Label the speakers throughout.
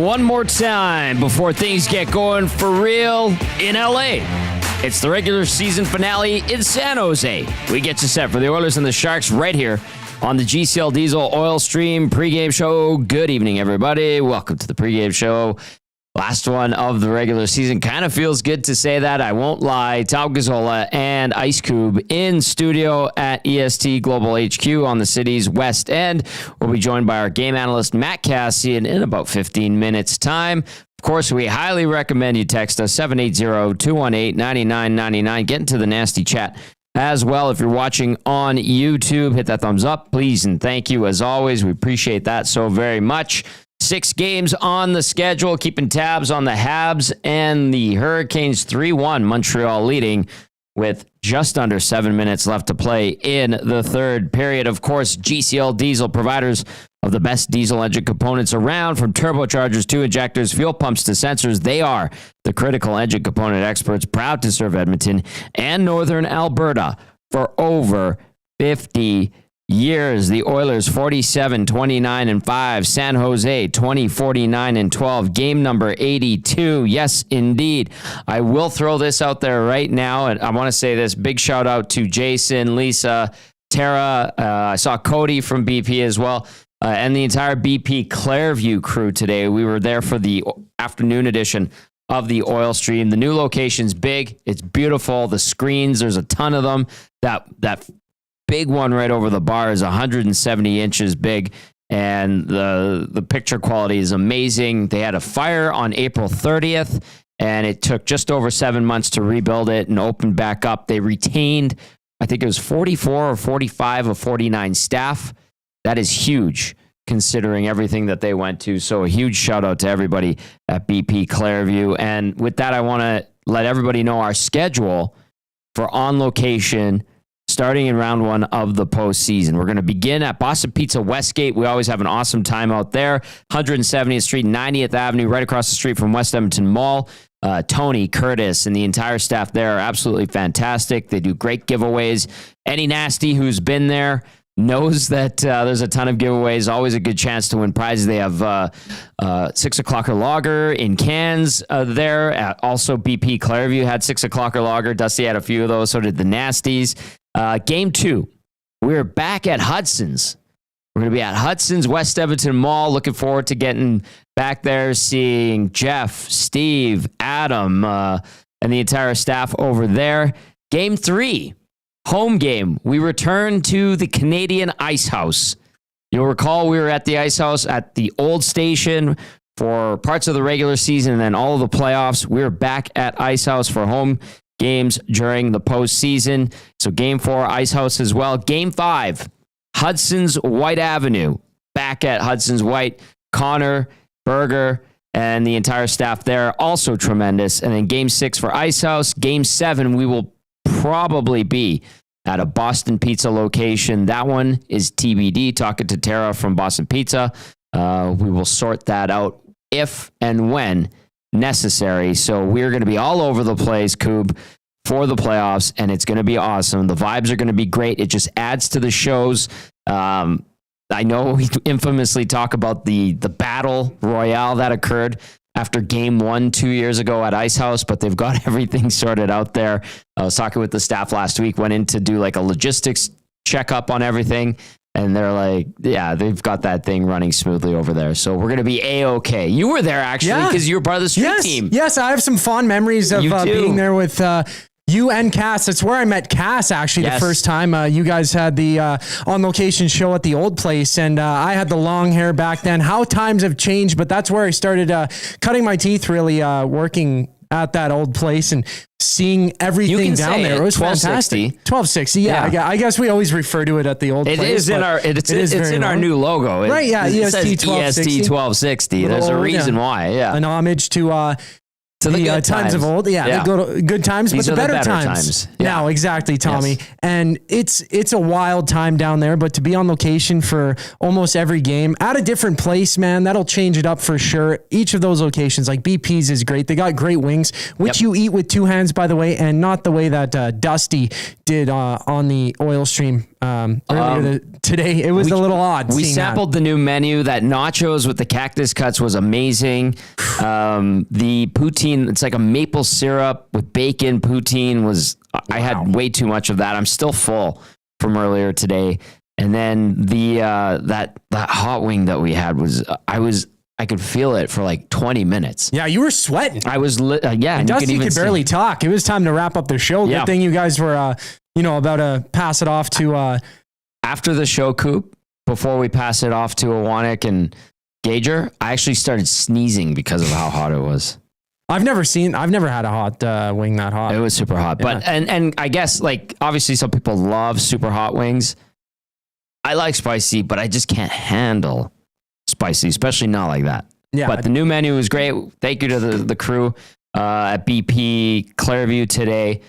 Speaker 1: one more time before things get going for real in LA. It's the regular season finale in San Jose. We get you set for the Oilers and the Sharks right here on the GCL Diesel Oil Stream pregame show. Good evening, everybody. Welcome to the pregame show. Last one of the regular season. Kind of feels good to say that. I won't lie. Tom Gazzola and Ice Koob in studio at EST Global HQ on the city's West End. We'll be joined by our game analyst, Matt Kassian, in about 15 minutes' time. Of course, we highly recommend you text us 780-218-9999. Get into the nasty chat as well. If you're watching on YouTube, hit that thumbs up, please, and thank you. As always, we appreciate that so very much. 6 games on the schedule, keeping tabs on the Habs and the Hurricanes. 3-1, Montreal leading with just under 7 minutes left to play in the third period. Of course, GCL Diesel, providers of the best diesel engine components around, from turbochargers to injectors, fuel pumps to sensors. They are the critical engine component experts, proud to serve Edmonton and Northern Alberta for over 50 years. The Oilers 47-29-5, San Jose 20-49-12, game number 82. Yes, indeed. I will throw this out there right now, and I want to say this big shout out to Jason, Lisa, Tara. I saw Cody from BP as well, and the entire BP Clairview crew today. We were there for the afternoon edition of the Oil Stream. The new location's big. It's beautiful. The screens, there's a ton of them. That big one right over the bar is 170 inches big, and the picture quality is amazing. They had a fire on April 30th, and it took just over 7 months to rebuild it and open back up. They retained, I think it was 44 or 45 of 49 staff. That is huge considering everything that they went to. So a huge shout out to everybody at BP Clairview. And with that, I want to let everybody know our schedule for On Location starting in round 1 of the postseason. We're going to begin at Boston Pizza Westgate. We always have an awesome time out there. 170th Street, 90th Avenue, right across the street from West Edmonton Mall. Tony, Curtis, and the entire staff there are absolutely fantastic. They do great giveaways. Any nasty who's been there knows that there's a ton of giveaways. Always a good chance to win prizes. They have 6 o'clocker lager in cans there. Also, BP Clairview had 6 o'clocker lager. Dusty had a few of those. So did the Nasties. Game 2, we're back at Hudson's. We're going to be at Hudson's, West Edmonton Mall. Looking forward to getting back there, seeing Jeff, Steve, Adam, and the entire staff over there. Game 3, home game. We return to the Canadian Ice House. You'll recall we were at the Ice House at the old station for parts of the regular season and then all of the playoffs. We're back at Ice House for home games during the postseason. So game 4, Ice House as well. Game 5, Hudson's White Avenue. Back at Hudson's White. Connor, Berger, and the entire staff there. Also tremendous. And then game 6 for Ice House. Game 7, we will probably be at a Boston Pizza location. That one is TBD. Talking to Tara from Boston Pizza. We will sort that out if and when necessary. So we're going to be all over the place, Koob, for the playoffs, and it's going to be awesome. The vibes are going to be great. It just adds to the shows. I know we infamously talk about the battle royale that occurred after game 1 2 years ago at Ice House, but they've got everything sorted out there. I was talking with the staff last week, went in to do like a logistics checkup on everything. And they're like, yeah, they've got that thing running smoothly over there. So we're going to be A-okay. You were there, actually, because you were part of the street team.
Speaker 2: Yes, I have some fond memories of being there with you and Cass. That's where I met Cass, actually, the first time. You guys had the on-location show at the old place, and I had the long hair back then. How times have changed, but that's where I started cutting my teeth, really working at that old place and seeing everything down there. It was fantastic. 1260. Yeah. I guess we always refer to it at the old place.
Speaker 1: It's in our new logo.
Speaker 2: Right. Yeah.
Speaker 1: EST 1260. There's a reason why. Yeah.
Speaker 2: An homage to the good times of old. Yeah. The good times, but the better times. Yeah. Now, exactly, Tommy. Yes. And it's a wild time down there, but to be on location for almost every game at a different place, man, that'll change it up for sure. Each of those locations, like BP's is great. They got great wings, which you eat with 2 hands, by the way, and not the way that Dusty did on the Oil Stream today. It was a little odd.
Speaker 1: We sampled the new menu. That nachos with the cactus cuts was amazing. The poutine, it's like a maple syrup with bacon poutine was, I had way too much of that. I'm still full from earlier today. And then the that hot wing that we had was, I could feel it for like 20 minutes.
Speaker 2: Yeah, you were sweating.
Speaker 1: I was, yeah.
Speaker 2: And Dusty could barely talk. It was time to wrap up the show. Good thing you guys were, about to pass it off to...
Speaker 1: After the show, Coop, before we pass it off to Awanik and Gager, I actually started sneezing because of how hot it was.
Speaker 2: I've never had a hot wing that hot.
Speaker 1: It was super hot. Yeah. But, and I guess, like, obviously some people love super hot wings. I like spicy, but I just can't handle spicy, especially not like that. Yeah. But the new menu was great. Thank you to the crew at BP Clairview today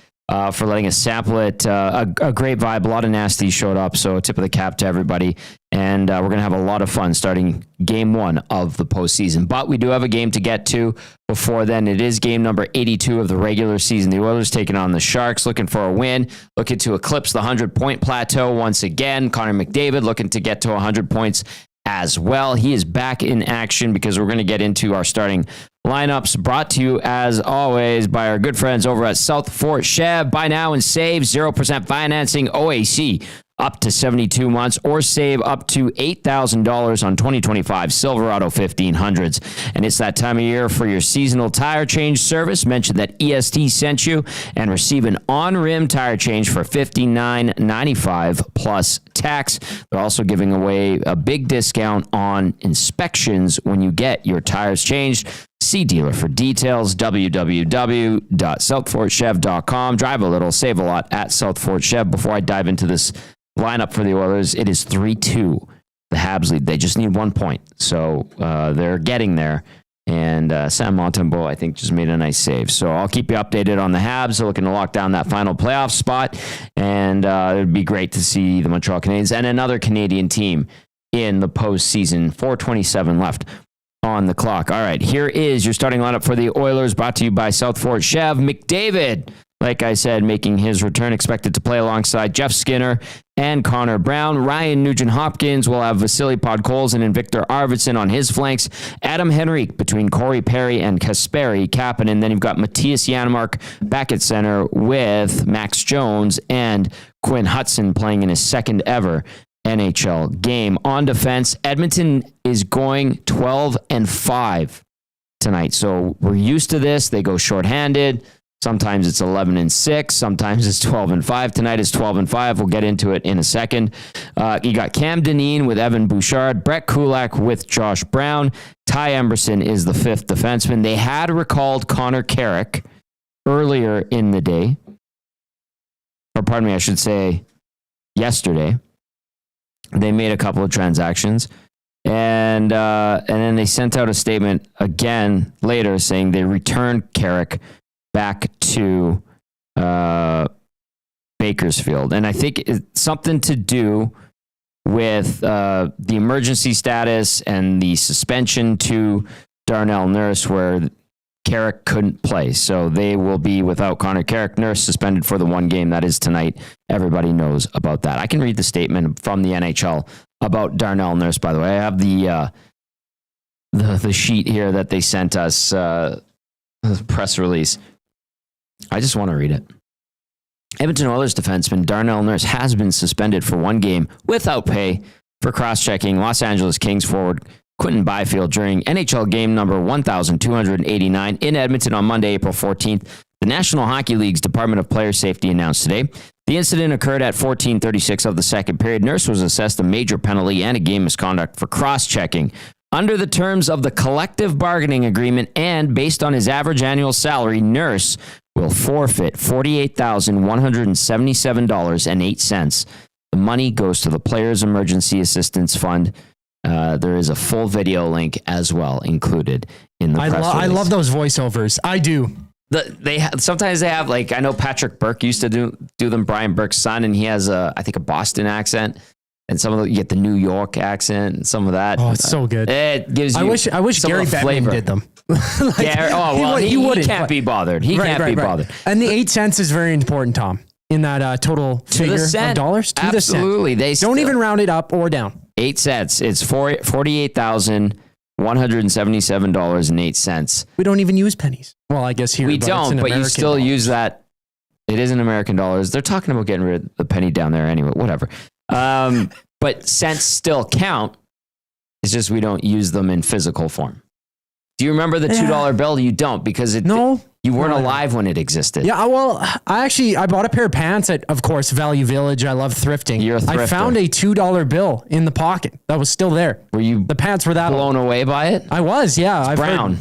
Speaker 1: for letting us sample it. A great vibe. A lot of nasties showed up, so tip of the cap to everybody. And we're going to have a lot of fun starting game 1 of the postseason. But we do have a game to get to before then. It is game number 82 of the regular season. The Oilers taking on the Sharks, looking for a win, looking to eclipse the 100-point plateau once again. Connor McDavid looking to get to 100 points as well. He is back in action because we're going to get into our starting lineups, brought to you as always by our good friends over at South Fort Chev. Buy now and save 0% financing OAC up to 72 months, or save up to $8,000 on 2025 Silverado 1500s. And it's that time of year for your seasonal tire change service. Mention that EST sent you and receive an on-rim tire change for $59.95 plus tax. They're also giving away a big discount on inspections when you get your tires changed. See dealer for details, www.southfortchev.com. Drive a little, save a lot at South Fort Chev. Before I dive into this lineup for the Oilers, it is 3-2. The Habs lead. They just need 1 point. So they're getting there. And Sam Montembeault, I think, just made a nice save. So I'll keep you updated on the Habs. They're looking to lock down that final playoff spot. And it would be great to see the Montreal Canadiens and another Canadian team in the postseason. 4:27 left on the clock. All right, here is your starting lineup for the Oilers, brought to you by South Fort Chev. McDavid, like I said, making his return, expected to play alongside Jeff Skinner and Connor Brown. Ryan Nugent-Hopkins will have Vasily Podkolzin and Victor Arvidsson on his flanks. Adam Henrique between Corey Perry and Kasperi Kapanen. Then you've got Matthias Janmark back at center with Max Jones and Quinn Hudson playing in his second ever NHL game. On defense, Edmonton is going 12-5 tonight. So we're used to this. They go shorthanded. Sometimes it's 11-6. Sometimes it's 12-5. Tonight is 12-5. We'll get into it in a second. You got Cam Dineen with Evan Bouchard, Brett Kulak with Josh Brown. Ty Emberson is the fifth defenseman. They had recalled Connor Carrick earlier in the day. Or pardon me, I should say yesterday. They made a couple of transactions, and then they sent out a statement again later saying they returned Carrick back to Bakersfield. And I think it's something to do with the emergency status and the suspension to Darnell Nurse, where Carrick couldn't play. So they will be without Connor Carrick. Nurse suspended for the one game. That is tonight. Everybody knows about that. I can read the statement from the NHL about Darnell Nurse, by the way. I have the sheet here that they sent us, the press release. I just want to read it. Edmonton Oilers defenseman Darnell Nurse has been suspended for one game without pay for cross-checking Los Angeles Kings forward Quentin Byfield during NHL game number 1,289 in Edmonton on Monday, April 14th. The National Hockey League's Department of Player Safety announced today. The incident occurred at 14:36 of the second period. Nurse was assessed a major penalty and a game misconduct for cross-checking. Under the terms of the collective bargaining agreement and based on his average annual salary, Nurse will forfeit $48,177.08. The money goes to the Players Emergency Assistance Fund. There is a full video link as well included in the press release.
Speaker 2: I love those voiceovers. I do.
Speaker 1: Sometimes they have, like, I know Patrick Burke used to do them, Brian Burke's son, and he has I think a Boston accent, and some of you get the New York accent and some of that.
Speaker 2: Oh, it's so good.
Speaker 1: It gives you.
Speaker 2: I wish Gary Bettman did them.
Speaker 1: He can't be bothered. He can't be bothered.
Speaker 2: And the 8 cents is very important, Tom. in that total figure of dollars? To the cent.
Speaker 1: Absolutely. They
Speaker 2: don't even round it up or down.
Speaker 1: 8 cents. It's $48,177.08.
Speaker 2: We don't even use pennies. Well, I guess here
Speaker 1: we don't, but you still
Speaker 2: dollars.
Speaker 1: Use that. It is in American dollars. They're talking about getting rid of the penny down there anyway. Whatever. But cents still count. It's just we don't use them in physical form. Do you remember the $2 bill? You don't because you weren't alive when it existed.
Speaker 2: Yeah, well, I bought a pair of pants at, of course, Value Village. I love thrifting.
Speaker 1: You're a thrifter.
Speaker 2: I found a $2 bill in the pocket that was still there.
Speaker 1: Were you
Speaker 2: the pants were that
Speaker 1: blown away by it?
Speaker 2: I was, yeah.
Speaker 1: It's brown.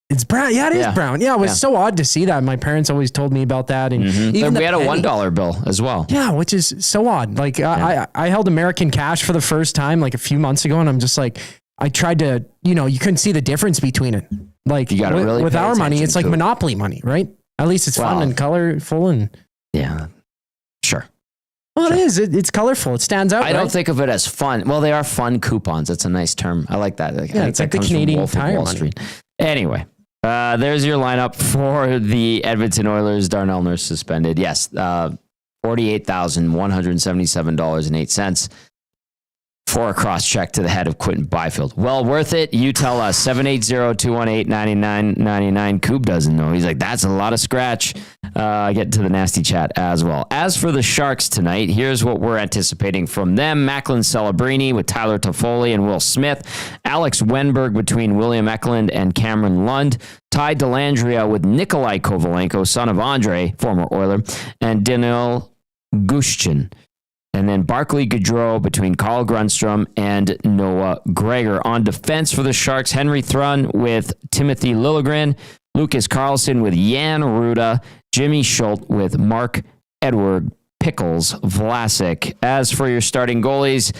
Speaker 2: It's brown. Yeah, it is brown. Yeah, it was so odd to see that. My parents always told me about that. And even
Speaker 1: we had a $1 bill as well.
Speaker 2: Yeah, which is so odd. Like I held American cash for the first time like a few months ago, and I'm just like, I tried to, you couldn't see the difference between it. Like with our money, it's like Monopoly money, right? At least it's fun and colorful and
Speaker 1: sure.
Speaker 2: Well, it is. It's colorful. It stands out.
Speaker 1: I don't think of it as fun. Well, they are fun coupons. That's a nice term. I like that.
Speaker 2: It's like the Canadian Tire money.
Speaker 1: Anyway, there's your lineup for the Edmonton Oilers. Darnell Nurse suspended. Yes, $48,177.08 for a cross-check to the head of Quentin Byfield. Well worth it. You tell us. 780-218-9999. Koob doesn't know. He's like, that's a lot of scratch. Get to the nasty chat as well. As for the Sharks tonight, here's what we're anticipating from them. Macklin Celebrini with Tyler Toffoli and Will Smith. Alex Wenberg between William Eklund and Cameron Lund. Ty Dellandrea with Nikolai Kovalenko, son of Andre, former Oiler, and Daniil Gushchin. And then Barclay Goodrow between Carl Grundstrom and Noah Gregor. On defense for the Sharks, Henry Thrun with Timothy Liljegren, Lucas Carlson with Jan Ruda, Jimmy Schultz with Mark Edward Pickles Vlasic. As for your starting goalies,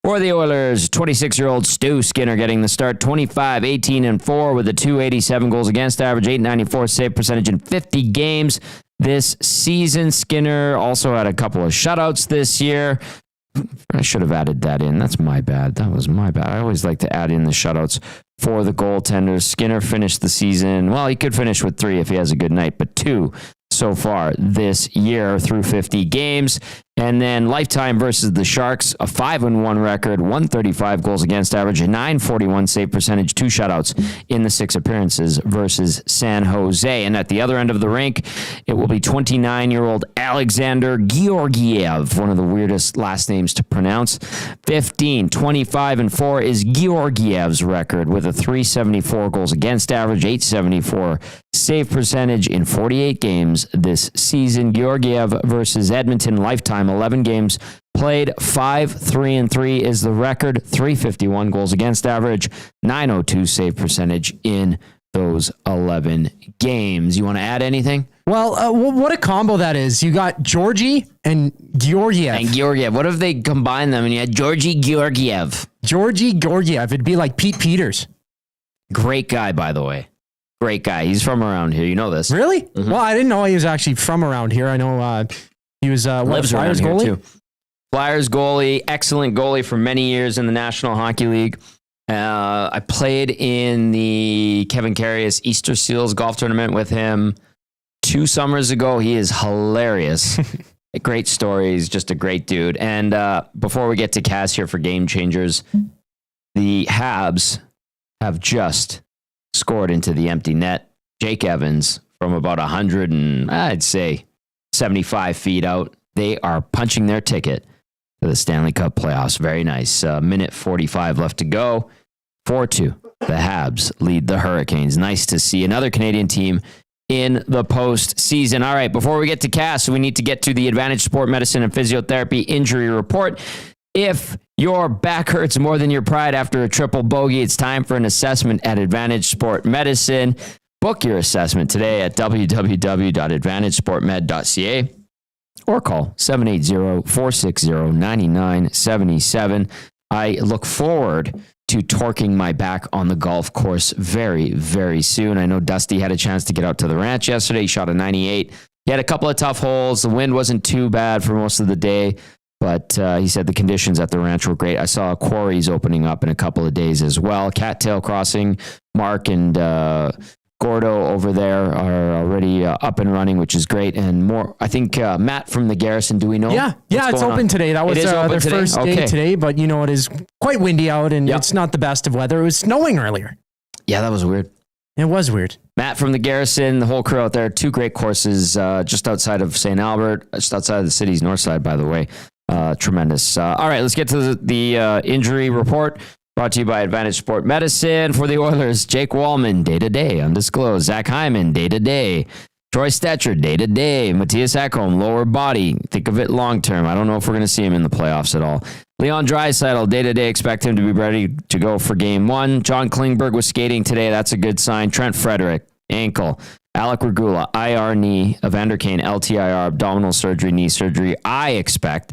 Speaker 1: for the Oilers, 26-year-old Stu Skinner getting the start, 25, 18, and 4 with a .287 goals against average, .894 save percentage in 50 games. This season, Skinner also had a couple of shutouts this year. I should have added that in. That's my bad. That was my bad. I always like to add in the shutouts for the goaltenders. Skinner finished the season. Well, he could finish with 3 if he has a good night, but 2 so far this year through 50 games. And then lifetime versus the Sharks, a 5-1 record, 135 goals against average, a .941 save percentage, 2 shutouts in the 6 appearances versus San Jose. And at the other end of the rink, it will be 29-year-old Alexander Georgiev, one of the weirdest last names to pronounce. 15, 25, and 4 is Georgiev's record with a .374 goals against average, .874 save percentage in 48 games this season. Georgiev versus Edmonton, lifetime 11 games played, 5-3-3 is the record, .351 goals against average, .902 save percentage in those 11 games. You want to add anything?
Speaker 2: Well, what a combo that is. You got Georgie and Georgiev.
Speaker 1: What if they combine them and you had Georgie Georgiev?
Speaker 2: Georgie Georgiev. It'd be like Pete Peters.
Speaker 1: Great guy, by the way. Great guy. He's from around here. You know this.
Speaker 2: Really? Mm-hmm. Well, I didn't know he was actually from around here. I know he was
Speaker 1: lives Flyers goalie too. Flyers goalie, excellent goalie for many years in the National Hockey League. I played in the Kevin Karius Easter Seals golf tournament with him 2 summers ago. He is hilarious. Great stories, just a great dude. And before we get to Cass here for Game Changers, the Habs have just scored into the empty net. Jake Evans from about 100 and I'd say 75 feet out. They are punching their ticket to the Stanley Cup playoffs. Very nice. Minute 45 left to go. 4-2. The Habs lead the Hurricanes. Nice to see another Canadian team in the postseason. All right, before we get to Cass, we need to get to the Advantage Sport Medicine and Physiotherapy Injury Report. If your back hurts more than your pride after a triple bogey, it's time for an assessment at Advantage Sport Medicine. Book your assessment today at www.advantagesportmed.ca or call 780-460-9977. I look forward to torquing my back on the golf course very, very soon. I know Dusty had a chance to get out to the ranch yesterday. He shot a 98. He had a couple of tough holes. The wind wasn't too bad for most of the day, but he said the conditions at the ranch were great. I saw quarries opening up in a couple of days as well. Cattail Crossing, Mark and Gordo over there are already up and running, which is great. And more, I think, Matt from the Garrison, do we know?
Speaker 2: Yeah, it's open today. That was their first day today, but it is quite windy out and it's not the best of weather. It was snowing earlier. Yeah,
Speaker 1: that was weird.
Speaker 2: It was weird.
Speaker 1: Matt from the Garrison, the whole crew out there, 2 great courses just outside of St. Albert, just outside of the city's north side, by the way. Tremendous. All right, let's get to the injury report. Brought to you by Advantage Sport Medicine. For the Oilers, Jake Wallman, day-to-day, undisclosed. Zach Hyman, day-to-day. Troy Stetcher, day-to-day. Matthias Ekholm, lower body. Think of it long-term. I don't know if we're going to see him in the playoffs at all. Leon Draisaitl, day-to-day. Expect him to be ready to go for Game 1. John Klingberg was skating today. That's a good sign. Trent Frederick, ankle. Alec Regula, IR knee. Evander Kane, LTIR, abdominal surgery, knee surgery. I expect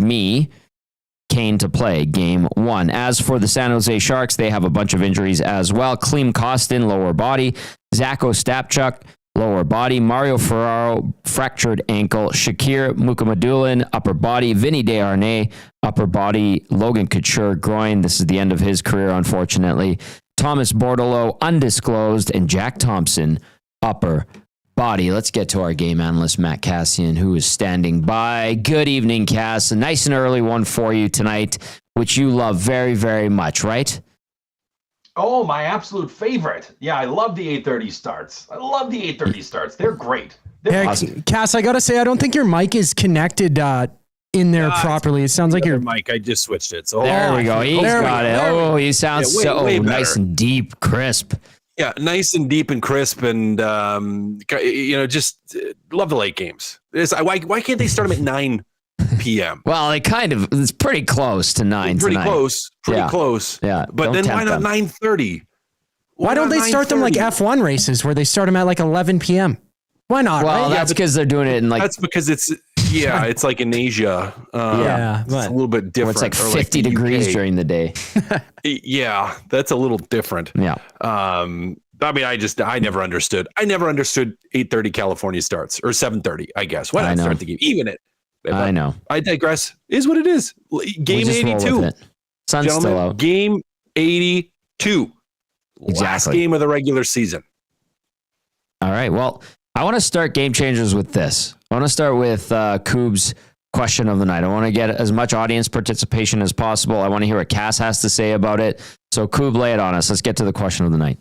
Speaker 1: Kane to play Game 1. As for the San Jose Sharks, they have a bunch of injuries as well. Klim Kostin, lower body. Zach Ostapchuk, lower body. Mario Ferraro, fractured ankle. Shakir Mukhamadullin, upper body. Vinny Desharnais, upper body. Logan Couture, groin. This is the end of his career, unfortunately. Thomas Bordeleau, undisclosed. And Jack Thompson, upper body. Let's get to our game analyst, Matt Kassian, who is standing by. Good evening, Cass. A nice and early one for you tonight, which you love very, very much, right?
Speaker 3: Oh, my favorite. Yeah, I love the 8:30 starts. I love the 8:30 starts. They're great. They're
Speaker 2: awesome. Cass, I got to say, I don't think your mic is connected in there properly. It sounds like your
Speaker 4: mic. I just switched it. So
Speaker 1: there we go. He's got it. Oh, he sounds way nice and deep, crisp.
Speaker 4: Yeah, nice and deep and crisp, and just love the late games. Why can't they start them at 9 p.m.?
Speaker 1: Well, it's pretty close to 9.
Speaker 4: Pretty close.
Speaker 1: Yeah,
Speaker 4: but then why not 9:30?
Speaker 2: Why don't they start them like F1 races where they start them at like 11 p.m.? Why not?
Speaker 1: Well, right? That's because they're doing it in like.
Speaker 4: That's because it's like in Asia. It's a little bit different.
Speaker 1: Where it's like 50 degrees during the day.
Speaker 4: Yeah, that's a little different.
Speaker 1: Yeah.
Speaker 4: I mean, I never understood. I never understood 8:30 California starts or 7:30. I guess. Why not start the game? Even it.
Speaker 1: I know.
Speaker 4: I digress. Is what it is. Game 82.
Speaker 1: Sun's still out.
Speaker 4: Game 82.
Speaker 1: Exactly.
Speaker 4: Last game of the regular season.
Speaker 1: All right. Well, I want to start Game Changers with this. I want to start with Koob's question of the night. I want to get as much audience participation as possible. I want to hear what Cass has to say about it. So Koob, lay it on us. Let's get to the question of the night.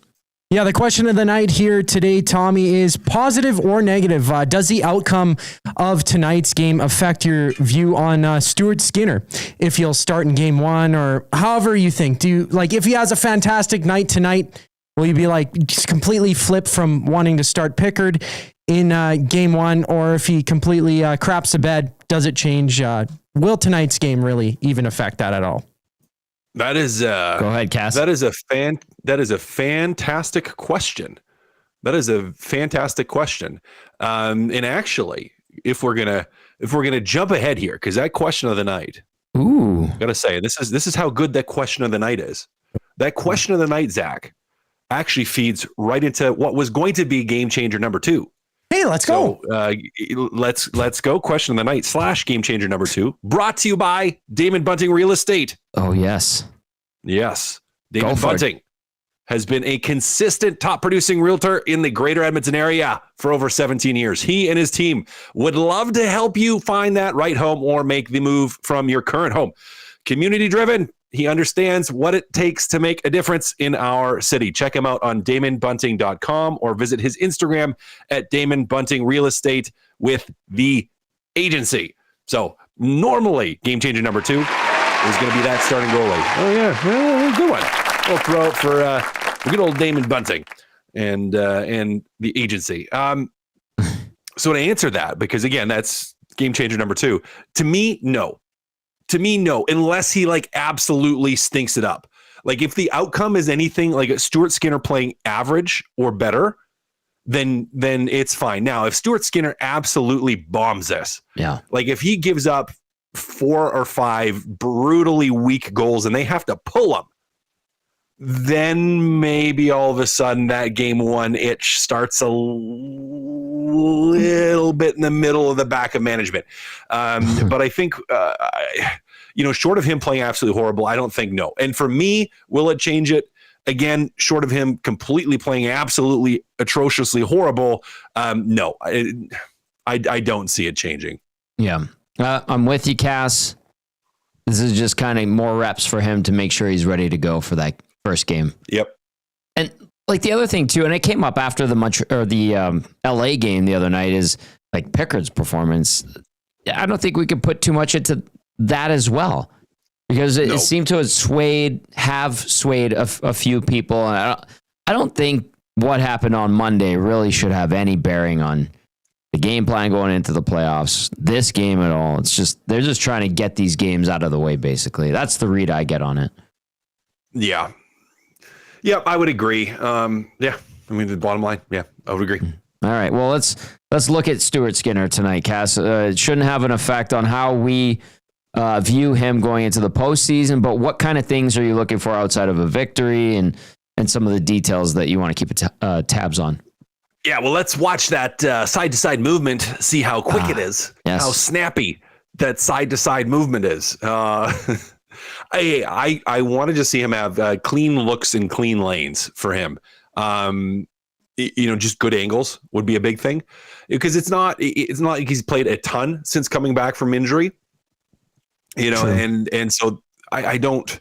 Speaker 2: Yeah, the question of the night here today, Tommy, is positive or negative? Does the outcome of tonight's game affect your view on Stuart Skinner? If he'll start in Game 1 or however you think. Do you, if he has a fantastic night tonight, will you be just completely flip from wanting to start Pickard in Game 1? Or if he completely craps the bed, does it change? Will tonight's game really even affect that at all?
Speaker 4: That is
Speaker 1: go ahead, Cass.
Speaker 4: That is a fantastic question. That is a fantastic question. And actually, if we're gonna jump ahead here, because that question of the night, gotta say this is how good that question of the night is. That question of the night, Zach, actually feeds right into what was going to be game changer number 2.
Speaker 2: Hey, let's go.
Speaker 4: Let's go. Question of the night / game changer number 2. Brought to you by Damon Bunting Real Estate.
Speaker 1: Oh, yes.
Speaker 4: Yes. Damon Bunting has been a consistent top producing realtor in the greater Edmonton area for over 17 years. He and his team would love to help you find that right home or make the move from your current home. Community driven. He understands what it takes to make a difference in our city. Check him out on DamonBunting.com or visit his Instagram at Damon Bunting Real Estate with the agency. So normally game changer number 2 is going to be that starting goalie. Oh yeah, well, good one. We'll throw it for good old Damon Bunting and the agency. So to answer that, because again, that's game changer number 2. To me, no. Unless he absolutely stinks it up. If the outcome is anything like Stuart Skinner playing average or better, then it's fine. Now, if Stuart Skinner absolutely bombs this, if he gives up 4 or 5 brutally weak goals and they have to pull him, then maybe all of a sudden that Game 1 itch starts a little bit in the middle of the back of management. But I think, short of him playing absolutely horrible, I don't think no. And for me, will it change it? Again, short of him completely playing absolutely atrociously horrible, no, I don't see it changing.
Speaker 1: Yeah. I'm with you, Cass. This is just kind of more reps for him to make sure he's ready to go for that first game.
Speaker 4: Yep.
Speaker 1: And like the other thing too, and it came up after the LA game the other night, is like Pickard's performance. I don't think we could put too much into that as well, because it seemed to have swayed a few people. And I don't think what happened on Monday really should have any bearing on the game plan going into the playoffs, this game at all. It's just, they're just trying to get these games out of the way, basically. That's the read I get on it.
Speaker 4: Yeah. Yeah, I would agree. Yeah. I mean, the bottom line, yeah, I would agree.
Speaker 1: All right. Well, let's look at Stuart Skinner tonight, Cass. It shouldn't have an effect on how we view him going into the postseason, but what kind of things are you looking for outside of a victory and some of the details that you want to keep tabs on?
Speaker 4: Yeah, well, let's watch that side-to-side movement, see how quick it is, how snappy that side-to-side movement is. I want to just see him have clean looks and clean lanes for him. Just good angles would be a big thing, because it's not like he's played a ton since coming back from injury. And so I don't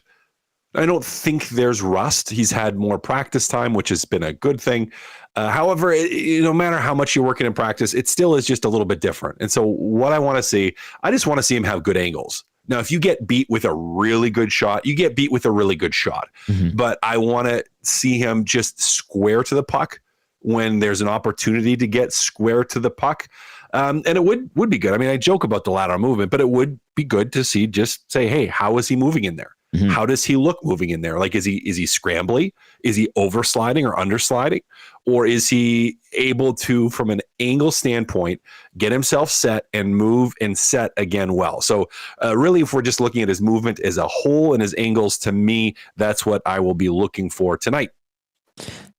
Speaker 4: think there's rust. He's had more practice time, which has been a good thing. However, no matter how much you're working in practice, it still is just a little bit different. And so what I want to see, I just want to see him have good angles. Now, if you get beat with a really good shot, you get beat with a really good shot. Mm-hmm. But I want to see him just square to the puck when there's an opportunity to get square to the puck. And it would be good. I mean, I joke about the lateral movement, but it would be good to see, just say, hey, how is he moving in there? Mm-hmm. How does he look moving in there? Like, is he scrambly? Is he oversliding or undersliding? Or is he able to, from an angle standpoint, get himself set and move and set again well? So really, if we're just looking at his movement as a whole and his angles, to me, that's what I will be looking for tonight.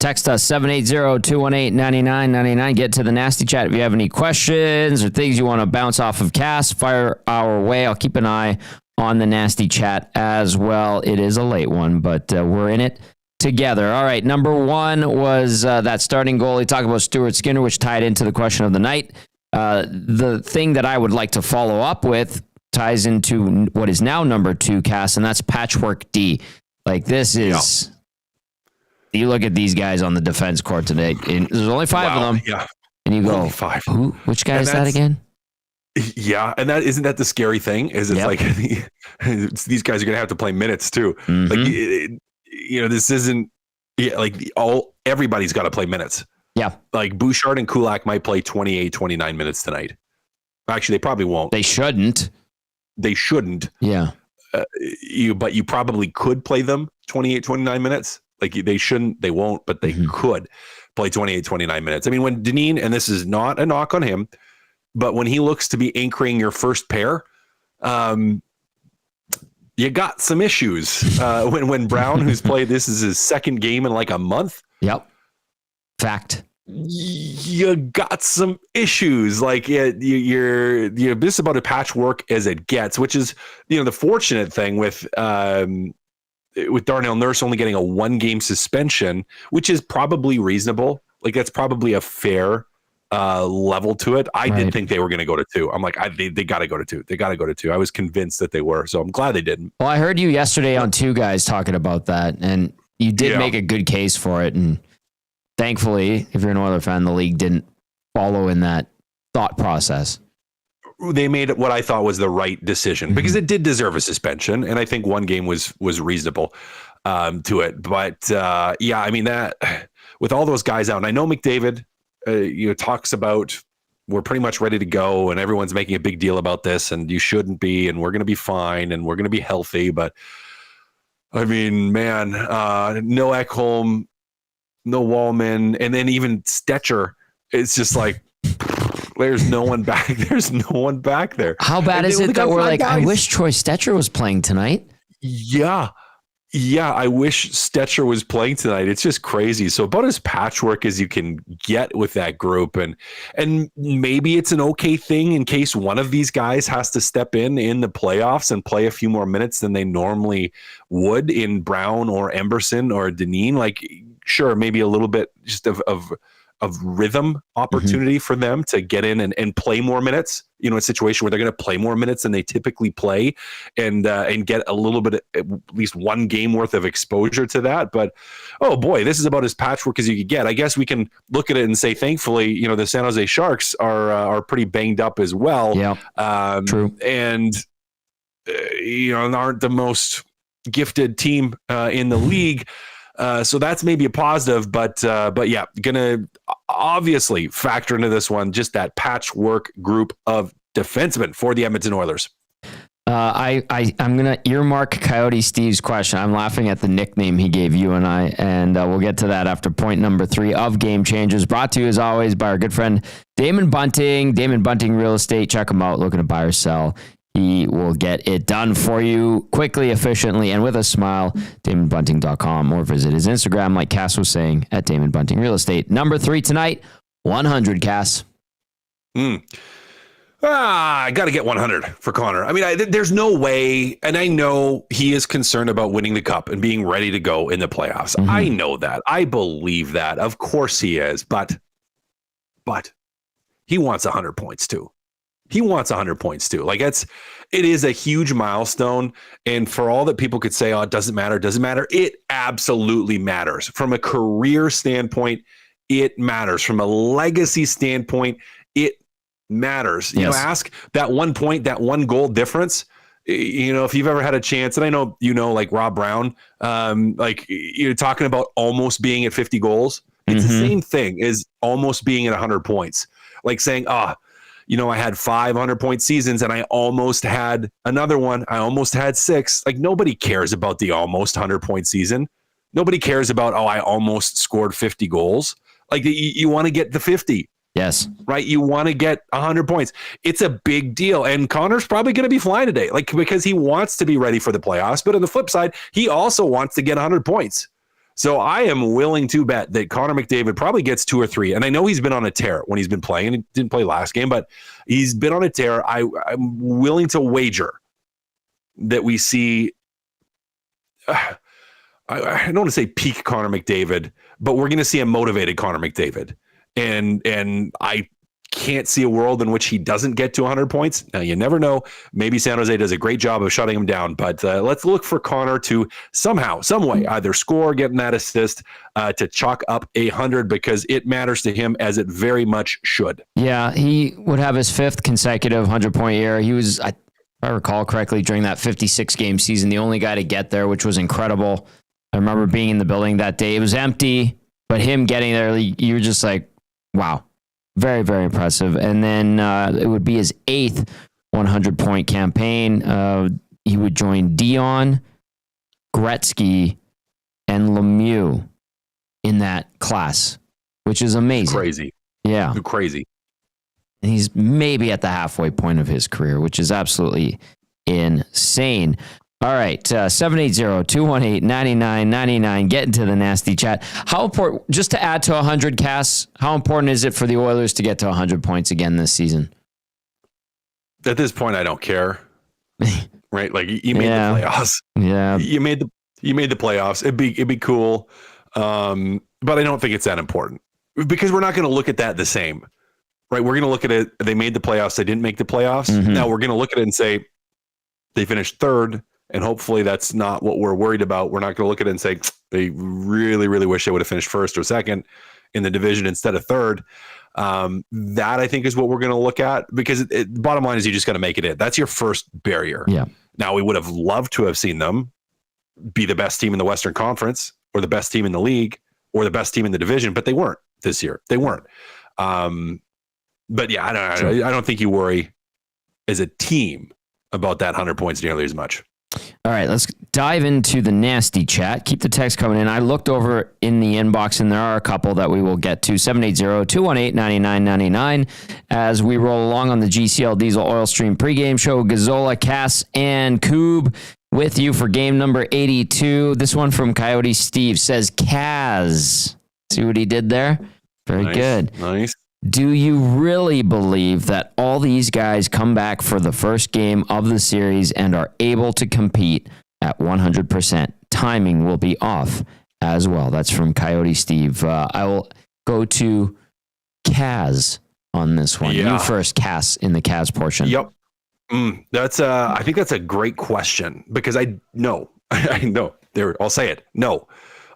Speaker 1: Text us 780-218-9999. Get to the nasty chat if you have any questions or things you want to bounce off of Cass. Fire our way. I'll keep an eye on the nasty chat as well. It is a late one, but we're in it together. All right, number one was that starting goalie. Talk about Stuart Skinner, which tied into the question of the night. The thing that I would like to follow up with ties into what is now number two, Cass, and that's patchwork D. Like, this is... Yeah. You look at these guys on the defense court today, and there's only five of them. Yeah. And you go,
Speaker 4: five.
Speaker 1: Which guy is that again?
Speaker 4: Yeah. And isn't that the scary thing? Is it's like these guys are going to have to play minutes too. Mm-hmm. Like, this isn't everybody's got to play minutes. Yeah. Like Bouchard and Kulak might play 28, 29 minutes tonight. Actually, they probably won't.
Speaker 1: They shouldn't.
Speaker 4: Yeah. But you probably could play them 28, 29 minutes. Like, they shouldn't, they won't, but they could play 28, 29 minutes. I mean, when Dineen, and this is not a knock on him, but when he looks to be anchoring your first pair, you got some issues. When Brown, who's played, this is his second game in like a month.
Speaker 1: Yep. Fact.
Speaker 4: You got some issues. Like, you're this is about a patchwork as it gets, which is, the fortunate thing with Darnell Nurse only getting a 1-game suspension, which is probably reasonable. Like, that's probably a fair level to it. I did think they were going to go to 2. I'm like, they got to go to 2. They got to go to 2. I was convinced that they were, so I'm glad they didn't.
Speaker 1: Well, I heard you yesterday on Two Guys talking about that, and you did make a good case for it. And thankfully, if you're an Oilers fan, the league didn't follow in that thought process.
Speaker 4: They made what I thought was the right decision, because it did deserve a suspension, and I think 1 game was reasonable to it. But I mean, that with all those guys out, and I know McDavid talks about, we're pretty much ready to go, and everyone's making a big deal about this, and you shouldn't be, and we're going to be fine, and we're going to be healthy. But I mean, man, no Ekholm, no Wallman, and then even Stetcher. It's just like, there's no one back. There's no one back there.
Speaker 1: How bad is it that we're like, I wish Troy Stetcher was playing tonight?
Speaker 4: Yeah. Yeah, I wish Stetcher was playing tonight. It's just crazy. So about as patchwork as you can get with that group, and maybe it's an okay thing in case one of these guys has to step in the playoffs and play a few more minutes than they normally would in Brown or Emberson or Dineen. Like, sure, maybe a little bit just of rhythm opportunity for them to get in and play more minutes, a situation where they're going to play more minutes than they typically play and get a little bit, at least one game worth of exposure to that. But, oh boy, this is about as patchwork as you could get. I guess we can look at it and say, thankfully, the San Jose Sharks are pretty banged up as well.
Speaker 1: Yeah, true.
Speaker 4: And, aren't the most gifted team in the league. So that's maybe a positive, but yeah, gonna obviously factor into this one just that patchwork group of defensemen for the Edmonton Oilers.
Speaker 1: I'm gonna earmark Coyote Steve's question. I'm laughing at the nickname he gave you and I, and we'll get to that after point number 3 of Game Changers, brought to you as always by our good friend Damon Bunting. Damon Bunting Real Estate. Check him out. Looking to buy or sell. He will get it done for you quickly, efficiently, and with a smile. DamonBunting.com, or visit his Instagram, like Cass was saying, at Damon Bunting Real Estate. Number 3 tonight, 100, Cass.
Speaker 4: I got to get 100 for Connor. I mean, there's no way, and I know he is concerned about winning the cup and being ready to go in the playoffs. Mm-hmm. I know that. I believe that. Of course he is, but he wants 100 points too. He wants 100 points too. Like it is a huge milestone. And for all that people could say, oh, it doesn't matter. It absolutely matters. From a career standpoint, it matters. From a legacy standpoint, it matters.
Speaker 1: Yes.
Speaker 4: Ask that 1 point, that 1 goal difference. If you've ever had a chance, and I know, like Rob Brown, like you're talking about almost being at 50 goals. It's the same thing as almost being at 100 points. Like saying, I had 500-point seasons and I almost had another one. I almost had 6. Like nobody cares about the almost 100-point season. Nobody cares about, I almost scored 50 goals. Like you want to get the 50.
Speaker 1: Yes.
Speaker 4: Right. You want to get 100 points. It's a big deal. And Connor's probably going to be flying today, because he wants to be ready for the playoffs. But on the flip side, he also wants to get 100 points. So I am willing to bet that Connor McDavid probably gets 2 or 3. And I know he's been on a tear when he's been playing. He didn't play last game, but he's been on a tear. I'm willing to wager that we see, I don't want to say peak Connor McDavid, but we're going to see a motivated Connor McDavid. And I can't see a world in which he doesn't get to 100 points. Now, you never know. Maybe San Jose does a great job of shutting him down, but let's look for Connor to somehow, some way, either score, getting that assist to chalk up 100, because it matters to him, as it very much should.
Speaker 1: Yeah, he would have his 5th consecutive 100-point year. He was, if I recall correctly, during that 56-game season, the only guy to get there, which was incredible. I remember being in the building that day. It was empty, but him getting there, you were just like, wow. Very, very impressive. And then it would be his 8th 100-point campaign. He would join Dion, Gretzky, and Lemieux in that class, which is amazing.
Speaker 4: Crazy.
Speaker 1: Yeah.
Speaker 4: Crazy.
Speaker 1: And he's maybe at the halfway point of his career, which is absolutely insane. All right, 780-218-9999. Get into the nasty chat. How important, just to add to 100, Cass, how important is it for the Oilers to get to 100 points again this season?
Speaker 4: At this point, I don't care. Right? Like you made the playoffs.
Speaker 1: Yeah.
Speaker 4: You made the playoffs. It'd be cool. But I don't think it's that important, because we're not going to look at that the same. Right? We're going to look at it. They made the playoffs. They didn't make the playoffs. Mm-hmm. Now we're going to look at it and say they finished 3rd. And hopefully that's not what we're worried about. We're not going to look at it and say they really, really wish they would have finished 1st or 2nd in the division instead of 3rd. That I think is what we're going to look at, because the bottom line is you just got to make it in. That's your first barrier.
Speaker 1: Yeah.
Speaker 4: Now we would have loved to have seen them be the best team in the Western Conference, or the best team in the league, or the best team in the division, but they weren't this year. They weren't. But yeah, I don't think you worry as a team about that 100 points nearly as much.
Speaker 1: All right, let's dive into the nasty chat. Keep the text coming in. I looked over in the inbox, and there are a couple that we will get to. 780-218-9999 as we roll along on the GCL Diesel Oil Stream pregame show. Gazzola, Cass, and Koob. with you for game number 82. This one from Coyote Steve says, Kaz. See what he did there? Very good.
Speaker 4: Nice.
Speaker 1: Do you really believe that all these guys come back for the first game of the series and are able to compete at 100%? Timing will be off as well. That's from Coyote Steve. I will go to Kaz on this one.
Speaker 4: Yeah.
Speaker 1: You first, Kaz, in the Kaz portion.
Speaker 4: Yep. That's I think that's a great question because I know I'll say it. No,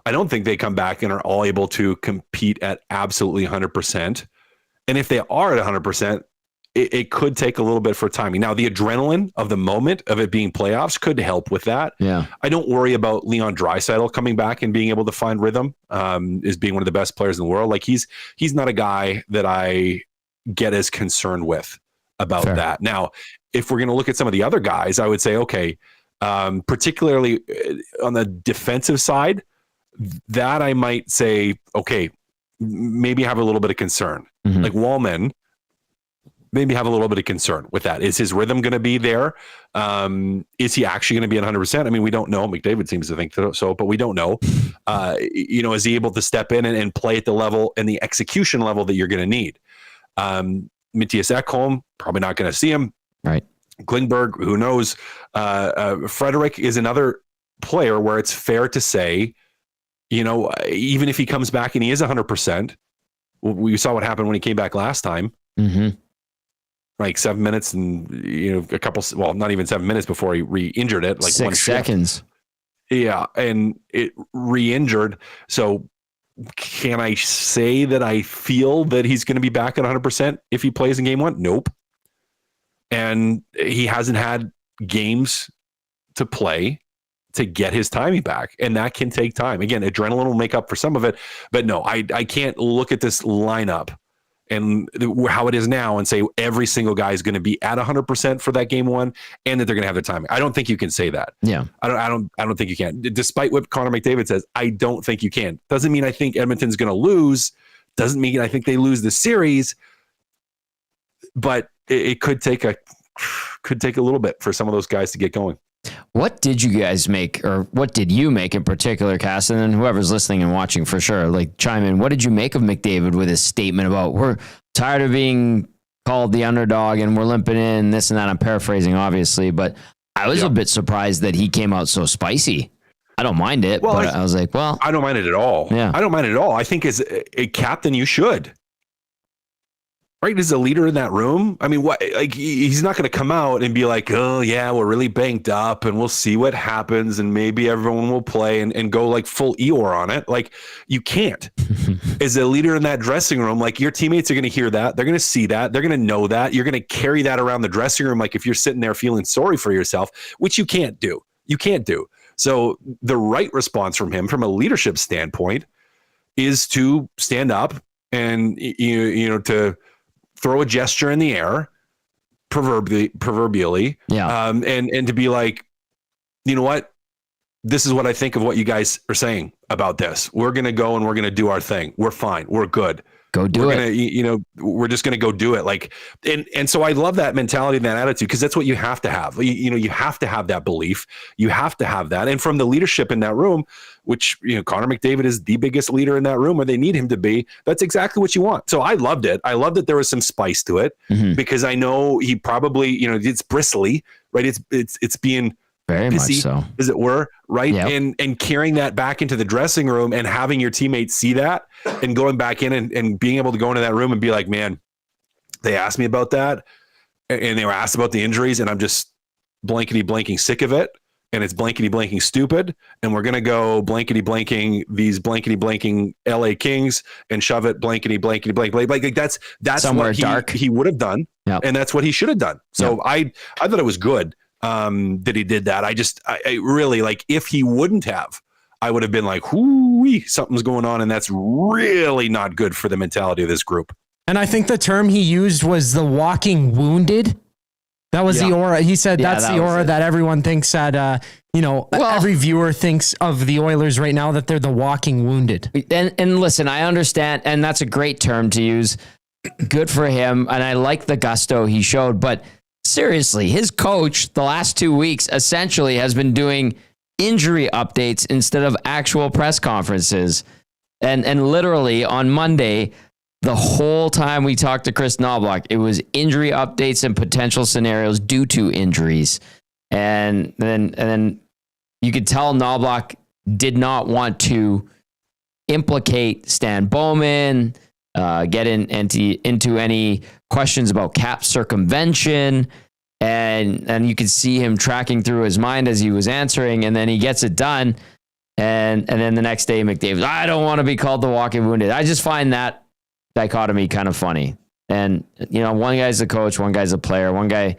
Speaker 4: I don't think they come back and are all able to compete at absolutely 100%. And if they are at 100%, it could take a little bit for timing. Now, the adrenaline of the moment of it being playoffs could help with that.
Speaker 1: Yeah.
Speaker 4: I don't worry about Leon Draisaitl coming back and being able to find rhythm, as being one of the best players in the world. Like he's not a guy that I get as concerned with about that. Now, if we're going to look at some of the other guys, I would say, okay, particularly on the defensive side, that I might say, okay, maybe have a little bit of concern. Mm-hmm. Like Wallman, maybe have a little bit of concern with that. Is his rhythm going to be there? Is he actually going to be at 100%? I mean, we don't know. McDavid seems to think so, but we don't know. Is he able to step in and play at the level and the execution level that you're going to need? Matthias Ekholm, probably not going to see him.
Speaker 1: Right.
Speaker 4: Klingberg, who knows? Frederick is another player where it's fair to say, even if he comes back and he is 100%, we saw what happened when he came back last time.
Speaker 1: Mm-hmm.
Speaker 4: Like 7 minutes and, not even 7 minutes before he re-injured it. Like
Speaker 1: 6 seconds.
Speaker 4: Yeah. And it re-injured. So can I say that I feel that he's going to be back at 100% if he plays in game one? Nope. And he hasn't had games to play to get his timing back. And that can take time. Again, adrenaline will make up for some of it. But no, I can't look at this lineup and how it is now and say every single guy is going to be at 100% for that game one and that they're going to have their timing. I don't think you can say that.
Speaker 1: Yeah.
Speaker 4: I don't think you can. Despite what Connor McDavid says, I don't think you can. Doesn't mean I think Edmonton's going to lose. Doesn't mean I think they lose the series. But it could take a little bit for some of those guys to get going.
Speaker 1: What did you guys make, or what did you make in particular, Cass? And then whoever's listening and watching for sure, like chime in. What did you make of McDavid with his statement about we're tired of being called the underdog and we're limping in this and that? I'm paraphrasing, obviously, but I was a bit surprised that he came out so spicy. I don't mind it, but I was like, well,
Speaker 4: I don't mind it at all.
Speaker 1: Yeah,
Speaker 4: I don't mind it at all. I think as a captain, you should. Right, as a leader in that room, I mean, what? Like, he's not going to come out and be like, "Oh yeah, we're really banked up, and we'll see what happens, and maybe everyone will play and go like full Eeyore on it." Like, you can't. As a leader in that dressing room, like your teammates are going to hear that, they're going to see that, they're going to know that. You're going to carry that around the dressing room, like if you're sitting there feeling sorry for yourself, which you can't do. You can't do. So the right response from him, from a leadership standpoint, is to stand up and to throw a gesture in the air, proverbially, and to be like, you know what? This is what I think of what you guys are saying about this. We're going to go and we're going to do our thing. We're fine. We're good.
Speaker 1: Go do it.
Speaker 4: We're just going to go do it. Like, and so I love that mentality and that attitude, because that's what you have to have. You have to have that belief. You have to have that. And from the leadership in that room, which, Connor McDavid is the biggest leader in that room, or they need him to be. That's exactly what you want. So I loved it. I loved that there was some spice to it, because I know he probably, it's bristly, right? It's being
Speaker 1: very
Speaker 4: pissy,
Speaker 1: much so,
Speaker 4: as it were, right?
Speaker 1: Yep.
Speaker 4: And carrying that back into the dressing room and having your teammates see that and going back in and being able to go into that room and be like, man, they asked me about that and they were asked about the injuries, and I'm just blankety-blanking sick of it. And it's blankety-blanking stupid. And we're going to go blankety-blanking these blankety-blanking LA Kings and shove it blankety-blank. Like that's
Speaker 1: somewhere
Speaker 4: what
Speaker 1: dark
Speaker 4: he would have done.
Speaker 1: Yep.
Speaker 4: And that's what he should have done. So I thought it was good that he did that. I really, like, if he wouldn't have, I would have been like, whoo, something's going on. And that's really not good for the mentality of this group.
Speaker 2: And I think the term he used was the walking wounded. That was the aura. He said that's the aura that everyone thinks that, every viewer thinks of the Oilers right now, that they're the walking wounded.
Speaker 1: And listen, I understand. And that's a great term to use. Good for him. And I like the gusto he showed, but seriously, his coach the last 2 weeks essentially has been doing injury updates instead of actual press conferences. And literally on Monday, the whole time we talked to Chris Knobloch, it was injury updates and potential scenarios due to injuries. And then you could tell Knobloch did not want to implicate Stan Bowman, get into any questions about cap circumvention. And you could see him tracking through his mind as he was answering, and then he gets it done. And then the next day, McDavid, I don't want to be called the walking wounded. I just find that dichotomy kind of funny. And, one guy's the coach, one guy's a player, one guy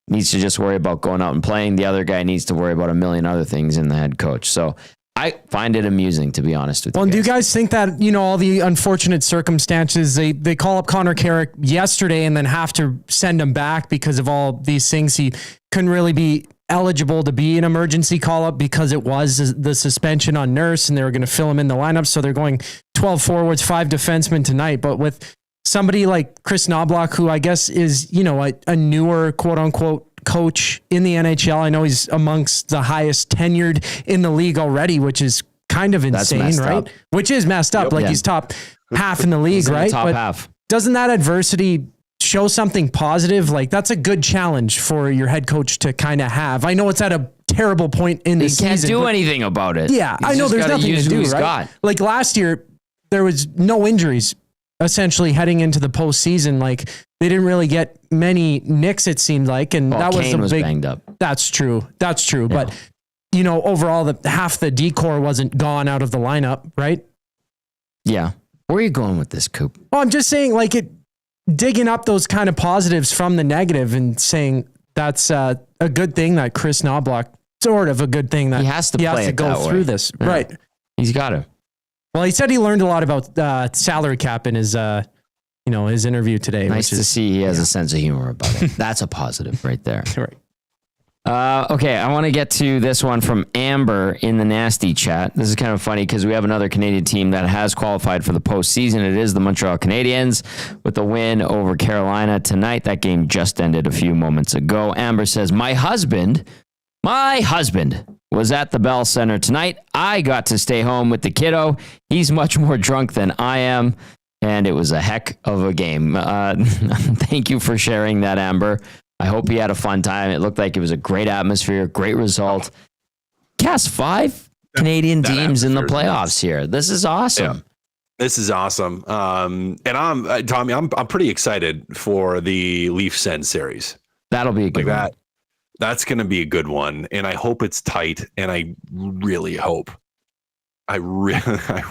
Speaker 1: needs to just worry about going out and playing. The other guy needs to worry about a million other things in the head coach. So I find it amusing, to be honest with you.
Speaker 2: Well, do you guys think that, all the unfortunate circumstances, they call up Connor Carrick yesterday and then have to send him back because of all these things? He couldn't really be eligible to be an emergency call-up because it was the suspension on Nurse, and they were going to fill him in the lineup. So they're going 12 forwards, 5 defensemen tonight. But with somebody like Chris Knobloch, who I guess is, a newer quote-unquote coach in the NHL. I know he's amongst the highest tenured in the league already, which is kind of insane, right? Up. Which is messed up. He's top half in the league, right?
Speaker 1: Top half.
Speaker 2: Doesn't that adversity show something positive? Like, that's a good challenge for your head coach to kind of have. I know it's at a terrible point in the season.
Speaker 1: He can't do anything about it.
Speaker 2: Yeah, I know there's nothing to do, right? Got. Like last year, there was no injuries essentially heading into the postseason. Like, they didn't really get many nicks, it seemed like, and that was
Speaker 1: Kane
Speaker 2: a big.
Speaker 1: Banged up.
Speaker 2: That's true. Yeah. But overall, half the decor wasn't gone out of the lineup, right?
Speaker 1: Yeah. Where are you going with this, Coop?
Speaker 2: Well, I'm just saying, digging up those kind of positives from the negative and saying that's a good thing that Chris Knobloch, sort of a good thing that
Speaker 1: he has to
Speaker 2: go through this,
Speaker 1: yeah.
Speaker 2: Right?
Speaker 1: He's got to.
Speaker 2: Well, he said he learned a lot about salary cap in his his interview today.
Speaker 1: Nice to see he has a sense of humor about it. That's a positive right there.
Speaker 2: Right.
Speaker 1: Okay, I want to get to this one from Amber in the Nasty Chat. This is kind of funny because we have another Canadian team that has qualified for the postseason. It is the Montreal Canadiens with the win over Carolina tonight. That game just ended a few moments ago. Amber says, my husband was at the Bell Center tonight. I got to stay home with the kiddo. He's much more drunk than I am, and it was a heck of a game. Thank you for sharing that, Amber. I hope he had a fun time. It looked like it was a great atmosphere, great result. Cast 5 Canadian teams in the playoffs here. This is awesome.
Speaker 4: Yeah. This is awesome. And Tommy, I'm pretty excited for the Leafs Sens series.
Speaker 1: That'll be a good one.
Speaker 4: That's going to be a good one. And I hope it's tight. And I really hope. I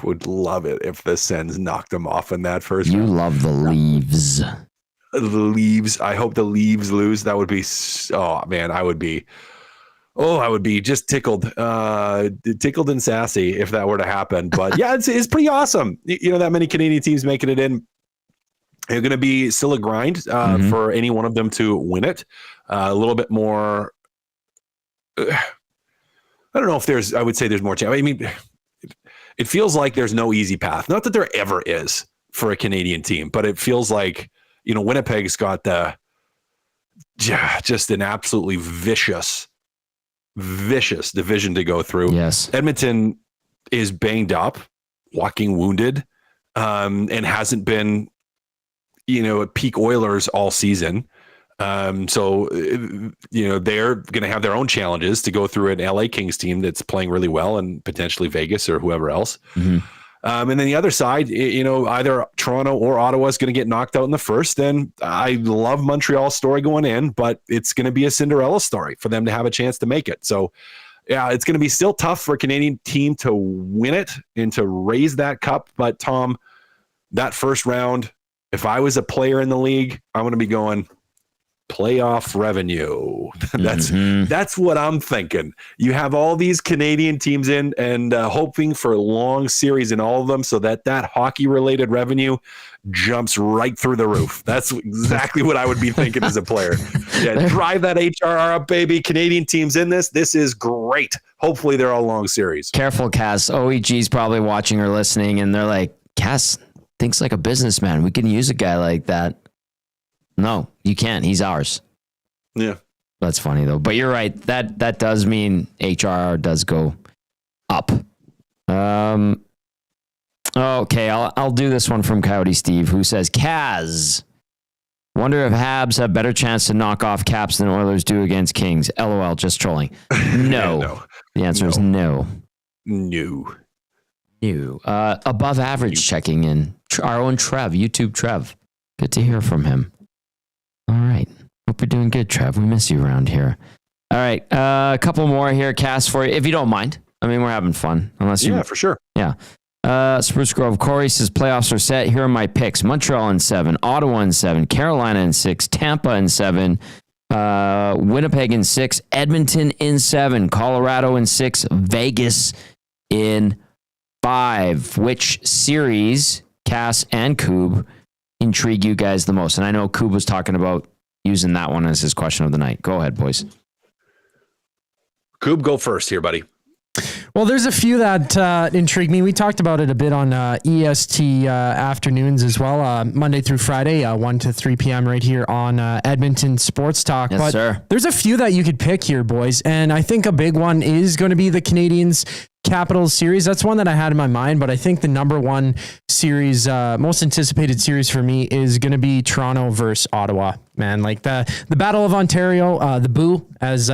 Speaker 4: would love it if the Sens knocked them off in that first round.
Speaker 1: You love the Leaves.
Speaker 4: The Leaves. I hope the Leaves lose. That would be, I would be just tickled and sassy if that were to happen. But yeah, it's pretty awesome. That many Canadian teams making it in. It's going to be still a grind for any one of them to win it. A little bit more. I don't know if I would say there's more chance. I mean, it feels like there's no easy path. Not that there ever is for a Canadian team, but it feels like, Winnipeg's got just an absolutely vicious division to go through.
Speaker 1: Yes.
Speaker 4: Edmonton is banged up, walking wounded, and hasn't been, at peak Oilers all season. So they're going to have their own challenges to go through an LA Kings team that's playing really well, and potentially Vegas or whoever else. Mm-hmm. And then the other side, either Toronto or Ottawa is going to get knocked out in the first. And I love Montreal's story going in, but it's going to be a Cinderella story for them to have a chance to make it. So yeah, it's going to be still tough for a Canadian team to win it and to raise that cup. But Tom, that first round, if I was a player in the league, I'm going to be going playoff revenue. That's what I'm thinking. You have all these Canadian teams in and hoping for a long series in all of them so that hockey related revenue jumps right through the roof. That's exactly what I would be thinking as a player. Yeah, drive that HRR up, baby. Canadian teams in this. This is great. Hopefully they're all long series.
Speaker 1: Careful, Cass. OEG's probably watching or listening, and they're like, Cass thinks like a businessman. We can use a guy like that. No, you can't. He's ours.
Speaker 4: Yeah.
Speaker 1: That's funny though. But you're right. That does mean HRR does go up. Okay, I'll do this one from Coyote Steve, who says, Kaz, wonder if Habs have better chance to knock off Caps than Oilers do against Kings. LOL, just trolling. No.
Speaker 4: No.
Speaker 1: The answer is no.
Speaker 4: No.
Speaker 1: Above average checking in. Our own Trev, YouTube Trev. Good to hear from him. All right. Hope you're doing good, Trev. We miss you around here. All right. A couple more here, Cass, for you, if you don't mind. I mean, we're having fun.
Speaker 4: Yeah, for sure.
Speaker 1: Yeah. Spruce Grove Corey says playoffs are set. Here are my picks: Montreal in 7, Ottawa in 7, Carolina in 6, Tampa in 7, Winnipeg in 6, Edmonton in 7, Colorado in 6, Vegas in 5. Which series, Cass and Koob, intrigue you guys the most? And I know Koob was talking about using that one as his question of the night. Go ahead, boys.
Speaker 4: Koob, go first here, buddy.
Speaker 2: Well, there's a few that intrigue me. We talked about it a bit on EST afternoons as well, Monday through Friday, 1 to 3 p.m. right here on Edmonton Sports Talk.
Speaker 1: Yes, sir.
Speaker 2: There's a few that you could pick here, boys. And I think a big one is going to be the Canadiens Capitals series. That's one that I had in my mind, but I think the number one series, most anticipated series for me is going to be Toronto versus Ottawa, man. Like the Battle of Ontario, the Boo, as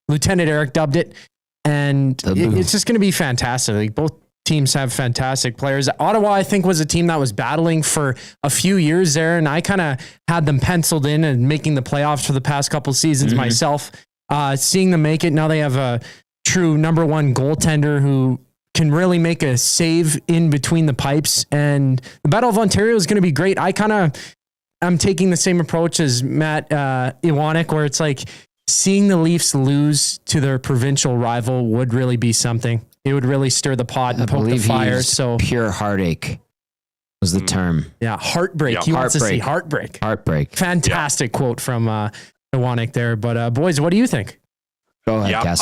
Speaker 2: Lieutenant Eric dubbed it. And it's just going to be fantastic. Like both teams have fantastic players. Ottawa, I think, was a team that was battling for a few years there, and I kind of had them penciled in and making the playoffs for the past couple seasons myself. Seeing them make it, now they have a true number one goaltender who can really make a save in between the pipes. And the Battle of Ontario is going to be great. I'm taking the same approach as Matt Iwanek, where it's like, seeing the Leafs lose to their provincial rival would really be something. It would really stir the pot and poke the fire. So
Speaker 1: pure heartache was the term.
Speaker 2: Yeah, heartbreak.
Speaker 1: Yeah,
Speaker 2: he wants to see heartbreak.
Speaker 1: Heartbreak.
Speaker 2: Fantastic quote from Iwanek there. But boys, what do you think?
Speaker 1: Go ahead, Cass.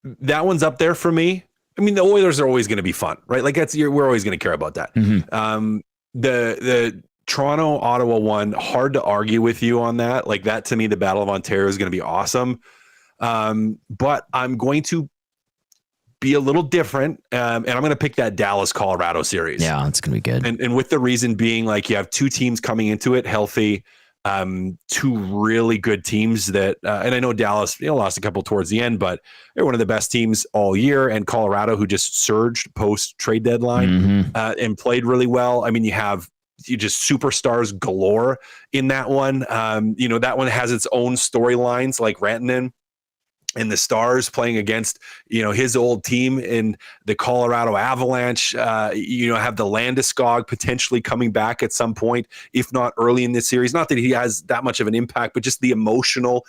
Speaker 4: That one's up there for me. I mean, the Oilers are always going to be fun, right? Like we're always going to care about that. The Toronto, Ottawa one, hard to argue with you on that. Like that, to me, the Battle of Ontario is going to be awesome. But I'm going to be a little different. And I'm going to pick that Dallas, Colorado series.
Speaker 1: Yeah, it's going to be good.
Speaker 4: And with the reason being, like, you have two teams coming into it healthy, two really good teams that, and I know Dallas, lost a couple towards the end, but they're one of the best teams all year. And Colorado, who just surged post trade deadline and played really well. I mean, you just superstars galore in that one. That one has its own storylines, like Rantanen and the Stars playing against, his old team in the Colorado Avalanche. Have the Landeskog potentially coming back at some point, if not early in this series. Not that he has that much of an impact, but just the emotional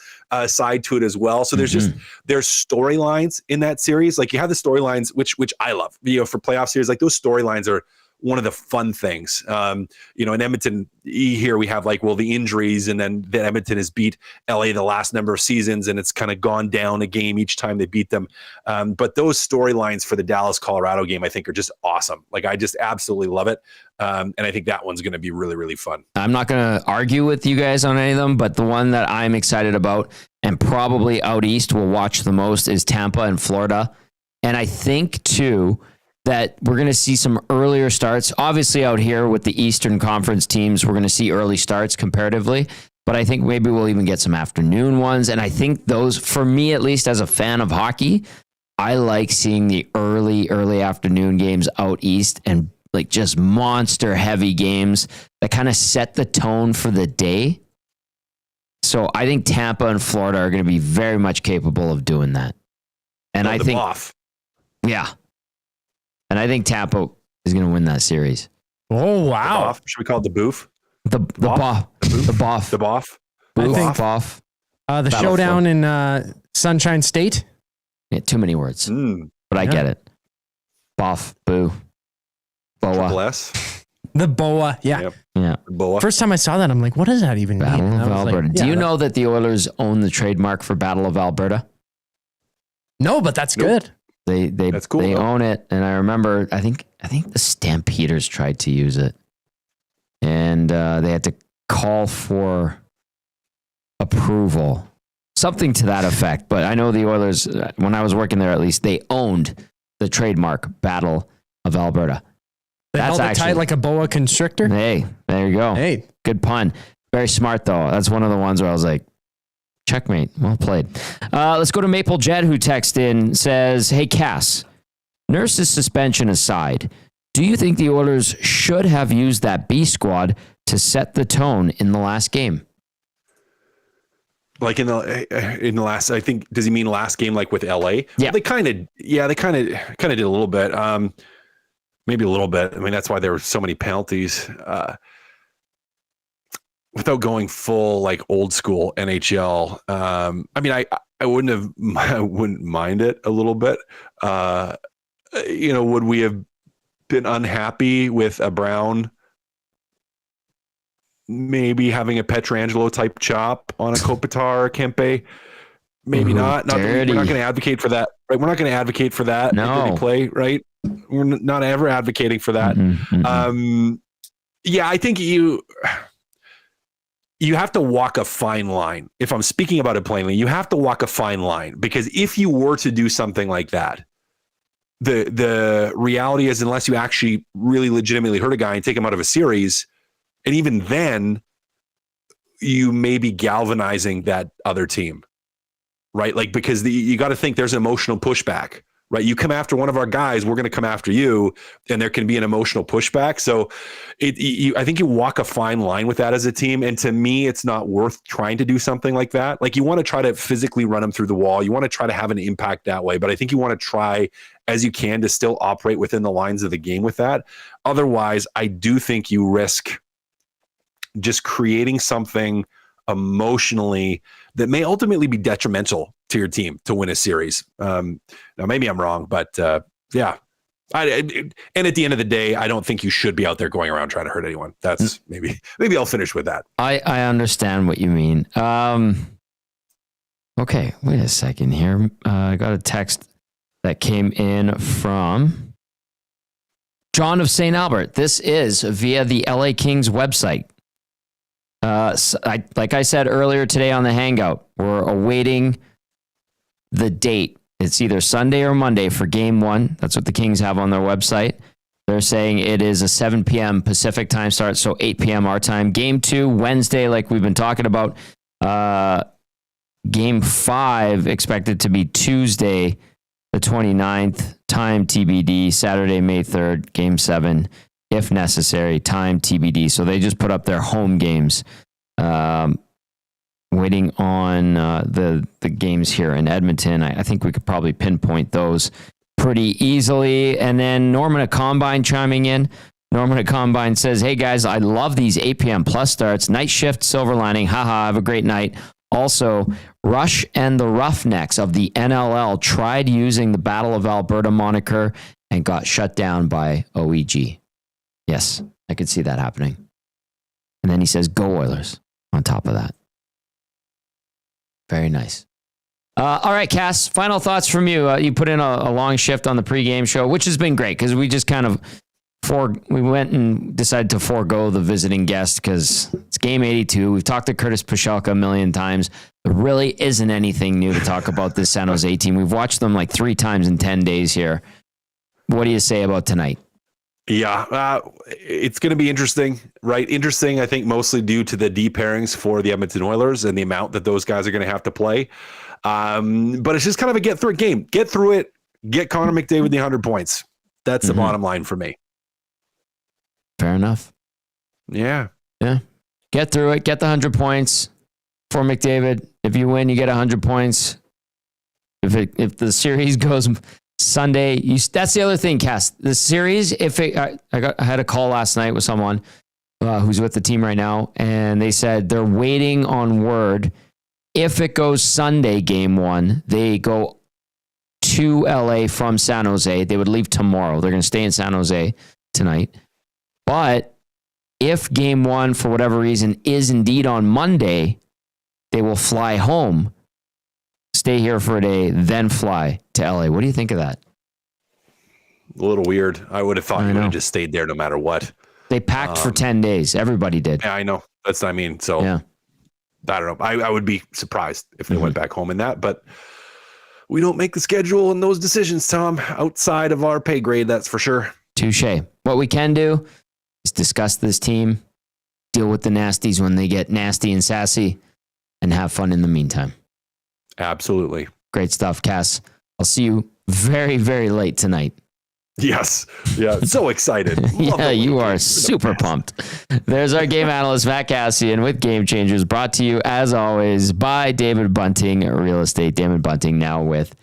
Speaker 4: side to it as well. So there's storylines in that series. Like you have the storylines, which I love, for playoff series. Like those storylines are one of the fun things. In Edmonton here, we have the injuries, and then Edmonton has beat LA the last number of seasons, and it's kind of gone down a game each time they beat them. But those storylines for the Dallas Colorado game, I think, are just awesome. Like I just absolutely love it. And I think that one's going to be really, really fun.
Speaker 1: I'm not going to argue with you guys on any of them, but the one that I'm excited about and probably out east will watch the most is Tampa and Florida. And I think too, that we're going to see some earlier starts. Obviously out here with the Eastern Conference teams, we're going to see early starts comparatively, but I think maybe we'll even get some afternoon ones. And I think those, for me, at least as a fan of hockey, I like seeing the early afternoon games out east and like just monster heavy games that kind of set the tone for the day. So I think Tampa and Florida are going to be very much capable of doing that. And I think, yeah. And I think Tampa is going to win that series.
Speaker 2: Oh, wow.
Speaker 4: Should we call it the boof?
Speaker 1: The boff. The boff.
Speaker 4: The boff.
Speaker 1: Boff.
Speaker 2: The showdown in Sunshine State.
Speaker 1: Yeah, too many words. But I get it. Boff. Boo. Boa.
Speaker 4: S.
Speaker 2: The Boa. Yeah.
Speaker 4: Yep.
Speaker 1: Yeah.
Speaker 4: Boa.
Speaker 2: First time I saw that, I'm like, what does that even mean?
Speaker 1: Battle of Alberta. Do you know that the Oilers own the trademark for Battle of Alberta?
Speaker 2: No, but that's good.
Speaker 1: That's cool. They own it, and I remember. I think the Stampeders tried to use it, and they had to call for approval. Something to that effect. But I know the Oilers, when I was working there at least, they owned the trademark Battle of Alberta.
Speaker 2: They held it tight like a boa constrictor?
Speaker 1: Hey, there you go.
Speaker 2: Hey.
Speaker 1: Good pun. Very smart, though. That's one of the ones where I was like, checkmate. Well played. Let's go to Maple Jet, who texted in, says, hey, Cass, Nurse's suspension aside, do you think the Oilers should have used that B squad to set the tone in the last game?
Speaker 4: Like in the last, I think, does he mean last game like with LA?
Speaker 1: Yeah.
Speaker 4: Well, they kind of did a little bit. Maybe a little bit. I mean, that's why there were so many penalties. Without going full like old school NHL. I mean, I wouldn't mind it a little bit. Would we have been unhappy with a Brown maybe having a Pietrangelo type chop on a Kopitar or Kempe? Maybe not. We're not going to advocate for that. Right? We're not going to advocate for that.
Speaker 1: No.
Speaker 4: They play, right? We're not ever advocating for that. Yeah, I think you have to walk a fine line. If I'm speaking about it plainly, you have to walk a fine line, because if you were to do something like that, the reality is, unless you actually really legitimately hurt a guy and take him out of a series, and even then, you may be galvanizing that other team, right? Like, because you got to think there's an emotional pushback, right? You come after one of our guys, we're going to come after you, and there can be an emotional pushback. So I think you walk a fine line with that as a team. And to me, it's not worth trying to do something like that. Like, you want to try to physically run them through the wall. You want to try to have an impact that way. But I think you want to try as you can to still operate within the lines of the game with that. Otherwise, I do think you risk just creating something emotionally that may ultimately be detrimental to your team to win a series. Now, maybe I'm wrong, but yeah. And at the end of the day, I don't think you should be out there going around trying to hurt anyone. That's maybe I'll finish with that.
Speaker 1: I understand what you mean. Okay, wait a second here. I got a text that came in from John of St. Albert. This is via the LA Kings website. Like I said earlier today on the Hangout, we're awaiting the date. It's either Sunday or Monday for game 1. That's what the Kings have on their website. They're saying it is a 7 p.m. Pacific time start, so 8 p.m. our time. Game 2, Wednesday, like we've been talking about. Game 5 expected to be Tuesday, the 29th, time TBD. Saturday, May 3rd, game 7. If necessary, time TBD. So they just put up their home games, waiting on the games here in Edmonton. I think we could probably pinpoint those pretty easily. And then Norman at Combine chiming in. Norman at Combine says, hey guys, I love these 8 p.m. plus starts. Night shift, silver lining. Haha, have a great night. Also, Rush and the Roughnecks of the NLL tried using the Battle of Alberta moniker and got shut down by OEG. Yes, I could see that happening. And then he says, go Oilers on top of that. Very nice. All right, Cass, final thoughts from you. You put in a long shift on the pregame show, which has been great because we just kind of we went and decided to forego the visiting guest because it's game 82. We've talked to Curtis Pashelka a million times. There really isn't anything new to talk about this San Jose team. We've watched them like 3 times in 10 days here. What do you say about tonight?
Speaker 4: Yeah, it's going to be interesting, right? Interesting, I think, mostly due to the deep pairings for the Edmonton Oilers and the amount that those guys are going to have to play. But it's just kind of a get through it game. Get through it. Get Connor McDavid the 100 points. That's the bottom line for me.
Speaker 1: Fair enough.
Speaker 4: Yeah.
Speaker 1: Get through it. Get the 100 points for McDavid. If you win, you get 100 points. If the series goes Sunday, that's the other thing, Cass. The series, I had a call last night with someone who's with the team right now, and they said they're waiting on word. If it goes Sunday, game 1, they go to LA from San Jose. They would leave tomorrow. They're going to stay in San Jose tonight. But if game 1, for whatever reason, is indeed on Monday, they will fly home, stay here for a day, then fly to LA. What do you think of that?
Speaker 4: A little weird. I would have thought you would have just stayed there no matter what.
Speaker 1: They packed for 10 days. Everybody did.
Speaker 4: Yeah, I know. That's what I mean. So,
Speaker 1: yeah.
Speaker 4: I don't know. I would be surprised if they went back home in that, but we don't make the schedule and those decisions, Tom, outside of our pay grade. That's for sure.
Speaker 1: Touche. What we can do is discuss this team, deal with the nasties when they get nasty and sassy, and have fun in the meantime.
Speaker 4: Absolutely.
Speaker 1: Great stuff, Cass. I'll see you very, very late tonight.
Speaker 4: Yes. Yeah. So excited.
Speaker 1: Yeah, you are super pumped. There's our game analyst, Matt Kassian, with Game Changers, brought to you, as always, by David Bunting Real Estate. David Bunting now with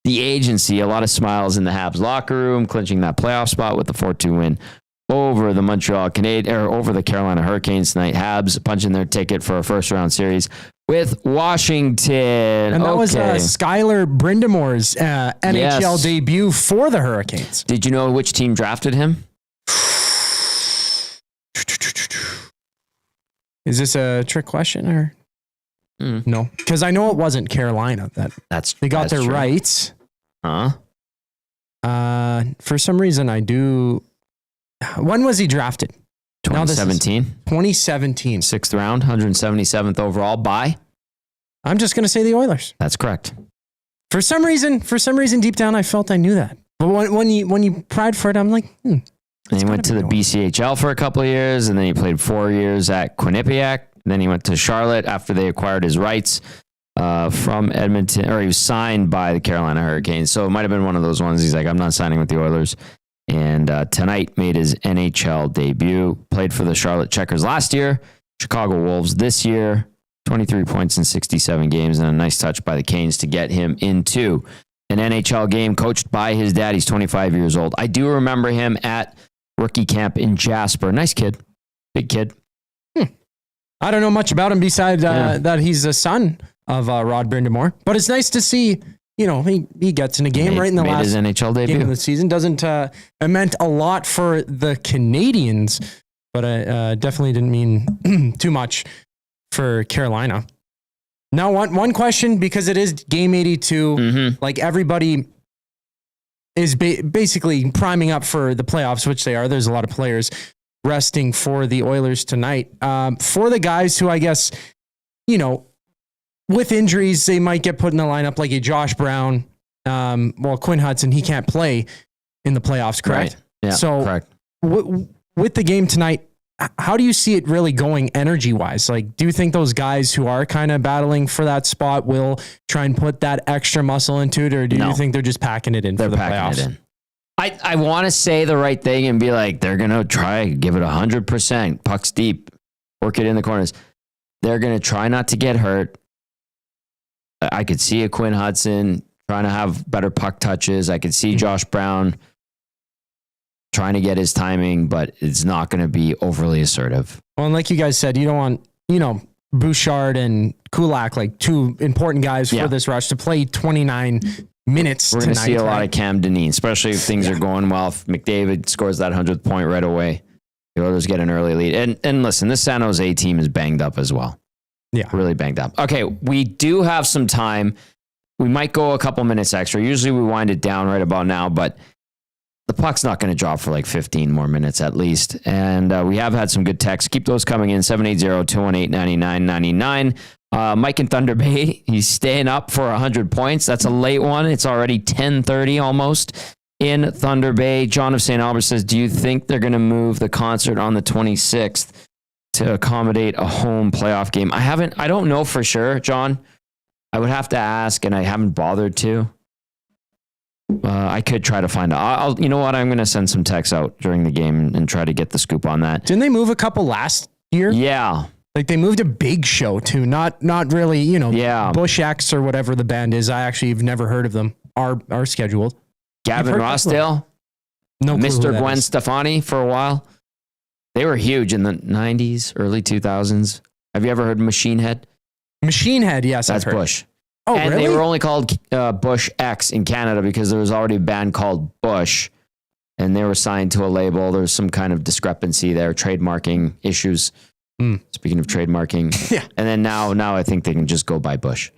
Speaker 1: the agency. A lot of smiles in the Habs locker room, clinching that playoff spot with the 4-2 win over the Montreal Canadiens, or over the Carolina Hurricanes tonight. Habs punching their ticket for a first-round series with Washington.
Speaker 2: And that was Skylar Brindamore's NHL debut for the Hurricanes.
Speaker 1: Did you know which team drafted him?
Speaker 2: Is this a trick question or no? Because I know it wasn't Carolina. They got their rights.
Speaker 1: Huh?
Speaker 2: For some reason, I do. When was he drafted?
Speaker 1: 2017.
Speaker 2: 2017.
Speaker 1: 6th round, 177th overall by?
Speaker 2: I'm just going to say the Oilers.
Speaker 1: That's correct.
Speaker 2: For some reason, deep down, I felt I knew that. But when you pried for it, I'm like,
Speaker 1: And he went to the BCHL for a couple of years, and then he played 4 years at Quinnipiac. Then he went to Charlotte after they acquired his rights from Edmonton, or he was signed by the Carolina Hurricanes. So it might have been one of those ones. He's like, I'm not signing with the Oilers. And tonight made his NHL debut. Played for the Charlotte Checkers last year, Chicago Wolves this year. 23 points in 67 games, and a nice touch by the Canes to get him into an NHL game coached by his dad. He's 25 years old. I do remember him at rookie camp in Jasper. Nice kid. Big kid.
Speaker 2: I don't know much about him besides that he's the son of Rod Brindamore. But it's nice to see, he gets in a game right in the last
Speaker 1: his NHL debut.
Speaker 2: Game of the season. It meant a lot for the Canadians, but it definitely didn't mean too much for Carolina. Now, one question, because it is game 82, like everybody is basically priming up for the playoffs, which they are. There's a lot of players resting for the Oilers tonight. For the guys who, I guess, with injuries, they might get put in the lineup, like a Josh Brown. Quinn Hudson, he can't play in the playoffs, correct?
Speaker 1: Right. Yeah,
Speaker 2: so
Speaker 1: correct.
Speaker 2: With the game tonight, how do you see it really going energy-wise? Like, do you think those guys who are kind of battling for that spot will try and put that extra muscle into it, or do you think they're just packing it in for the playoffs? It in.
Speaker 1: I want to say the right thing and be like, they're going to try, give it 100%, pucks deep, work it in the corners. They're going to try not to get hurt. I could see a Quinn Hudson trying to have better puck touches. I could see Josh Brown trying to get his timing, but it's not going to be overly assertive.
Speaker 2: Well, and like you guys said, you don't want, Bouchard and Kulak, like two important guys for this rush, to play 29 minutes
Speaker 1: We're
Speaker 2: tonight.
Speaker 1: We're going to see a lot of Cam Dineen, especially if things are going well. If McDavid scores that 100th point right away, the Oilers get an early lead. And listen, this San Jose team is banged up as well.
Speaker 2: Yeah.
Speaker 1: Really banged up. Okay, we do have some time. We might go a couple minutes extra. Usually we wind it down right about now, but the puck's not going to drop for like 15 more minutes at least. And we have had some good texts. Keep those coming in, 780-218-9999. Mike in Thunder Bay, he's staying up for 100 points. That's a late one. It's already 10:30 almost in Thunder Bay. John of St. Albert says, do you think they're going to move the concert on the 26th to accommodate a home playoff game? I don't know for sure, John. I would have to ask, and I haven't bothered to. I could try to find out. You know what? I'm going to send some texts out during the game and try to get the scoop on that.
Speaker 2: Didn't they move a couple last year?
Speaker 1: Yeah.
Speaker 2: Like they moved a big show too. Not really, Bush X or whatever the band is. I actually have never heard of them. Are scheduled.
Speaker 1: Gavin Rossdale.
Speaker 2: No clue
Speaker 1: Mr. Gwen Stefani for a while. They were huge in the 90s, early 2000s. Have you ever heard of Machine Head?
Speaker 2: Machine Head, yes.
Speaker 1: That's
Speaker 2: I've heard.
Speaker 1: Bush.
Speaker 2: Oh,
Speaker 1: and
Speaker 2: really?
Speaker 1: they were only called Bush X in Canada because there was already a band called Bush, and they were signed to a label. There's some kind of discrepancy there, trademarking issues. Speaking of trademarking,
Speaker 2: yeah.
Speaker 1: And then now I think they can just go by Bush.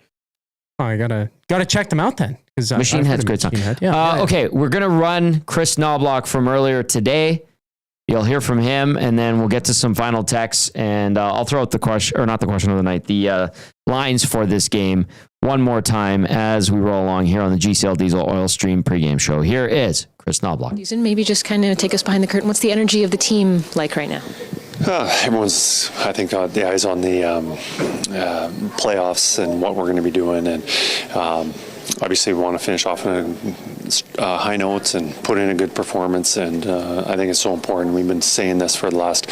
Speaker 2: Oh, I gotta check them out then.
Speaker 1: Machine Head's a great song.
Speaker 2: Head. Yeah,
Speaker 1: okay, we're gonna run Chris Knobloch from earlier today. You'll hear from him, and then we'll get to some final texts, and I'll throw out the question, or not the question of the night, the lines for this game one more time as we roll along here on the GCL Diesel Oil Stream pregame show. Here is Chris Knobloch.
Speaker 5: Maybe just kind of take us behind the curtain. What's the energy of the team like right now?
Speaker 6: Everyone's, I think, got the eyes on the playoffs and what we're going to be doing, and obviously we want to finish off on high notes and put in a good performance, and I think it's so important. We've been saying this for the last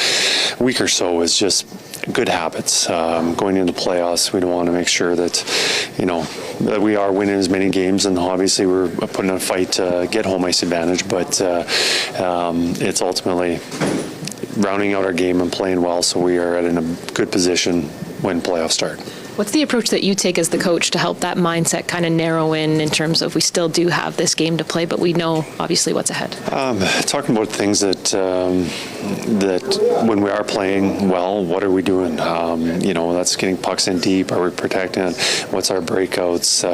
Speaker 6: week or so, is just good habits. Going into the playoffs, we don't want to make sure that, that we are winning as many games, and obviously we're putting in a fight to get home ice advantage, but it's ultimately rounding out our game and playing well, so we are in a good position when playoffs start.
Speaker 5: What's the approach that you take as the coach to help that mindset kind of narrow in terms of we still do have this game to play, but we know obviously what's ahead?
Speaker 6: Talking about things that when we are playing well, what are we doing? That's getting pucks in deep. Are we protecting? What's our breakouts?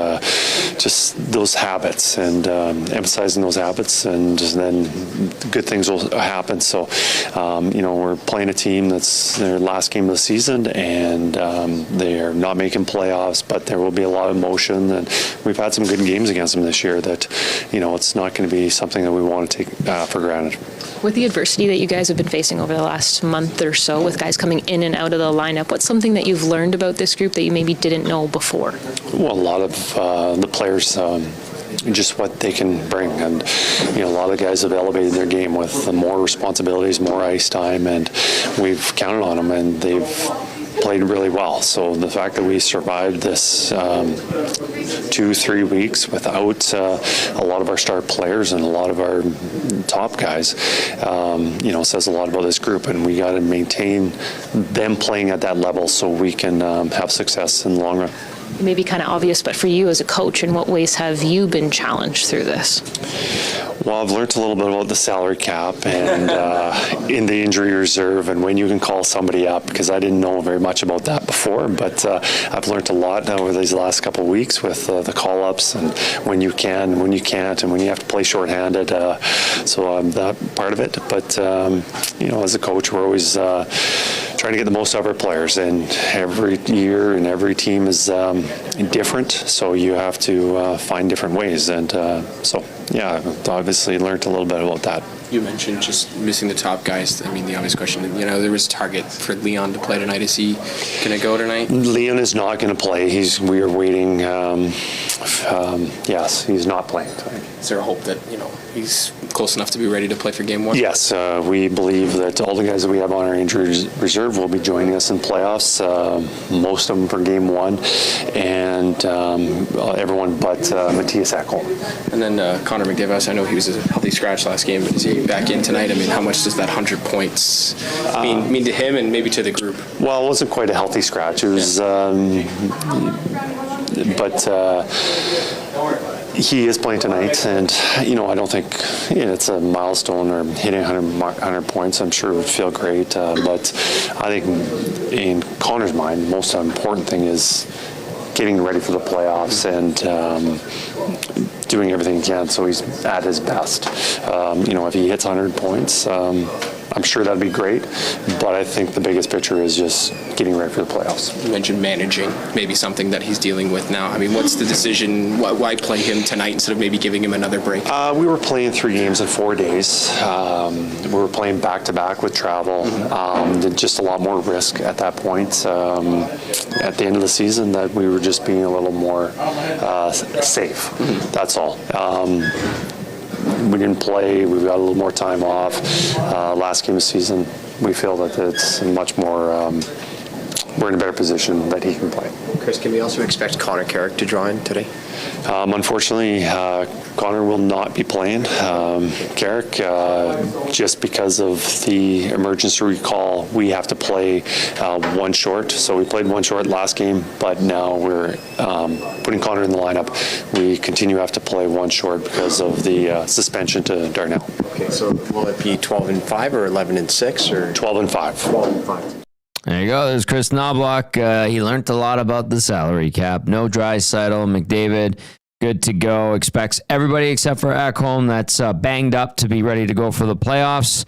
Speaker 6: Just those habits, and emphasizing those habits, and then good things will happen. So, we're playing a team that's their last game of the season, and they are not making playoffs, but there will be a lot of emotion, and we've had some good games against them this year that, it's not going to be something that we want to take for granted.
Speaker 5: With the adversity that you guys have been facing over the last month or so, with guys coming in and out of the lineup, what's something that you've learned about this group that you maybe didn't know before? Well,
Speaker 6: a lot of the players, just what they can bring, and a lot of guys have elevated their game with more responsibilities, more ice time, and we've counted on them, and they've played really well. So the fact that we survived this 2-3 weeks without a lot of our star players and a lot of our top guys, says a lot about this group, and we got to maintain them playing at that level so we can have success in the long run.
Speaker 5: It may be kind of obvious, but for you as a coach, in what ways have you been challenged through this?
Speaker 6: Well, I've learned a little bit about the salary cap and in the injury reserve and when you can call somebody up, because I didn't know very much about that before, but I've learned a lot over these last couple of weeks with the call-ups and when you can, when you can't, and when you have to play shorthanded. So I'm that part of it. But, as a coach, we're always trying to get the most out of our players, and every year and every team is different, so you have to find different ways, and I've obviously learned a little bit about that.
Speaker 7: You mentioned just missing the top guys. I mean, the obvious question, there was a target for Leon to play tonight. Is he going to go tonight?
Speaker 6: Leon is not going to play. We are waiting. Yes, he's not playing tonight.
Speaker 7: Is there a hope that, he's close enough to be ready to play for game one?
Speaker 6: Yes, we believe that all the guys that we have on our injury reserve will be joining us in playoffs, most of them for game one, and everyone but Matthias Ekholm.
Speaker 7: And then Connor McDavid, I know he was a healthy scratch last game, but is he back in tonight? I mean, how much does that 100 points mean to him and maybe to the group?
Speaker 6: Well, it wasn't quite a healthy scratch. It was, he is playing tonight, and I don't think it's a milestone or hitting 100 points. I'm sure it would feel great, but I think in Connor's mind, the most important thing is getting ready for the playoffs and doing everything he can so he's at his best. If he hits 100 points, I'm sure that'd be great, but I think the biggest picture is just getting ready for the playoffs.
Speaker 7: You mentioned managing, maybe something that he's dealing with now. I mean, what's the decision? Why play him tonight instead of maybe giving him another break?
Speaker 6: We were playing 3 games in 4 days. We were playing back-to-back with travel. Just a lot more risk at that point. At the end of the season, that we were just being a little more safe. That's all. We didn't play. We've got a little more time off. Last game of the season, we feel that it's much more, we're in a better position that he can play.
Speaker 8: Chris, can we also expect Connor Carrick to draw in today?
Speaker 6: Unfortunately, Connor will not be playing. Carrick, just because of the emergency recall, we have to play 1 short. So we played 1 short last game, but now we're putting Connor in the lineup. We continue to have to play 1 short because of the suspension to Darnell.
Speaker 8: Okay, so will it be 12-5 or 11-6 or
Speaker 6: 12-5?
Speaker 8: 12-5.
Speaker 1: There you go. There's Chris Knobloch. He learned a lot about the salary cap. No Draisaitl. McDavid, good to go. Expects everybody except for Ekholm that's banged up to be ready to go for the playoffs.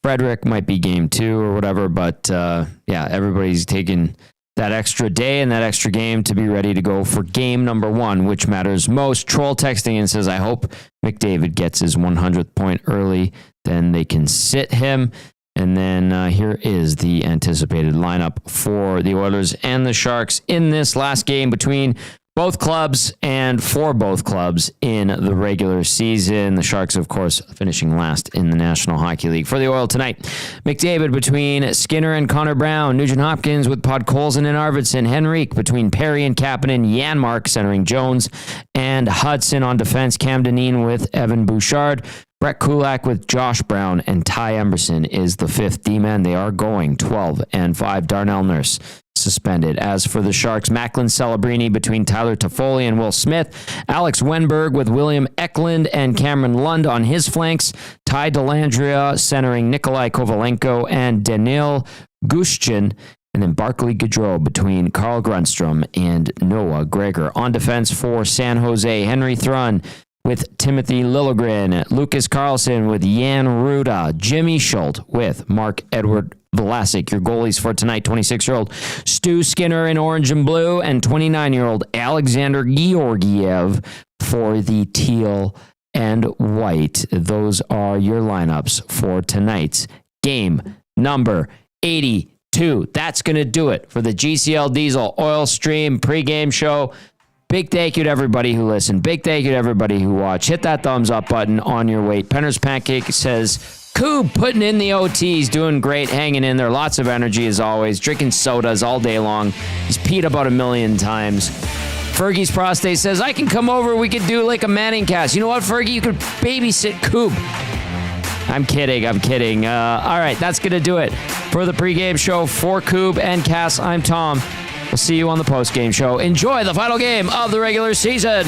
Speaker 1: Frederick might be game 2 or whatever, but everybody's taking that extra day and that extra game to be ready to go for game number 1, which matters most. Troll texting and says, I hope McDavid gets his 100th point early, then they can sit him. And then here is the anticipated lineup for the Oilers and the Sharks in this last game between both clubs and for both clubs in the regular season. The Sharks, of course, finishing last in the National Hockey League. For the Oil tonight, McDavid between Skinner and Connor Brown, Nugent-Hopkins with Podkolzin and Arvidsson, Henrique between Perry and Kapanen, Janmark centering Jones and Hudson on defense, Cam Dineen with Evan Bouchard, Brett Kulak with Josh Brown, and Ty Emberson is the 5th D-man. They are going 12-5. Darnell Nurse suspended. As for the Sharks, Macklin Celebrini between Tyler Toffoli and Will Smith, Alex Wenberg with William Eklund and Cameron Lund on his flanks, Ty Dellandrea centering Nikolai Kovalenko and Daniil Gushchin, and then Barclay Gaudreau between Carl Grundstrom and Noah Gregor. On defense for San Jose, Henry Thrun with Timothy Liljegren, Lucas Carlson with Jan Ruda, Jimmy Schultz with Mark-Edward Vlasic. Your goalies for tonight, 26-year-old Stu Skinner in orange and blue, and 29-year-old Alexander Georgiev for the teal and white. Those are your lineups for tonight's game number 82. That's going to do it for the GCL Diesel Oil Stream pregame show. Big thank you to everybody who listened. Big thank you to everybody who watched. Hit that thumbs up button on your way. Penner's Pancake says, Koob putting in the OTs, doing great, hanging in there. Lots of energy as always. Drinking sodas all day long. He's peed about 1 million times. Fergie's Prostate says, I can come over. We could do like a Manning cast. You know what, Fergie? You could babysit Koob. I'm kidding. All right, that's going to do it for the pregame show. For Koob and Cass, I'm Tom. We'll see you on the postgame show. Enjoy the final game of the regular season.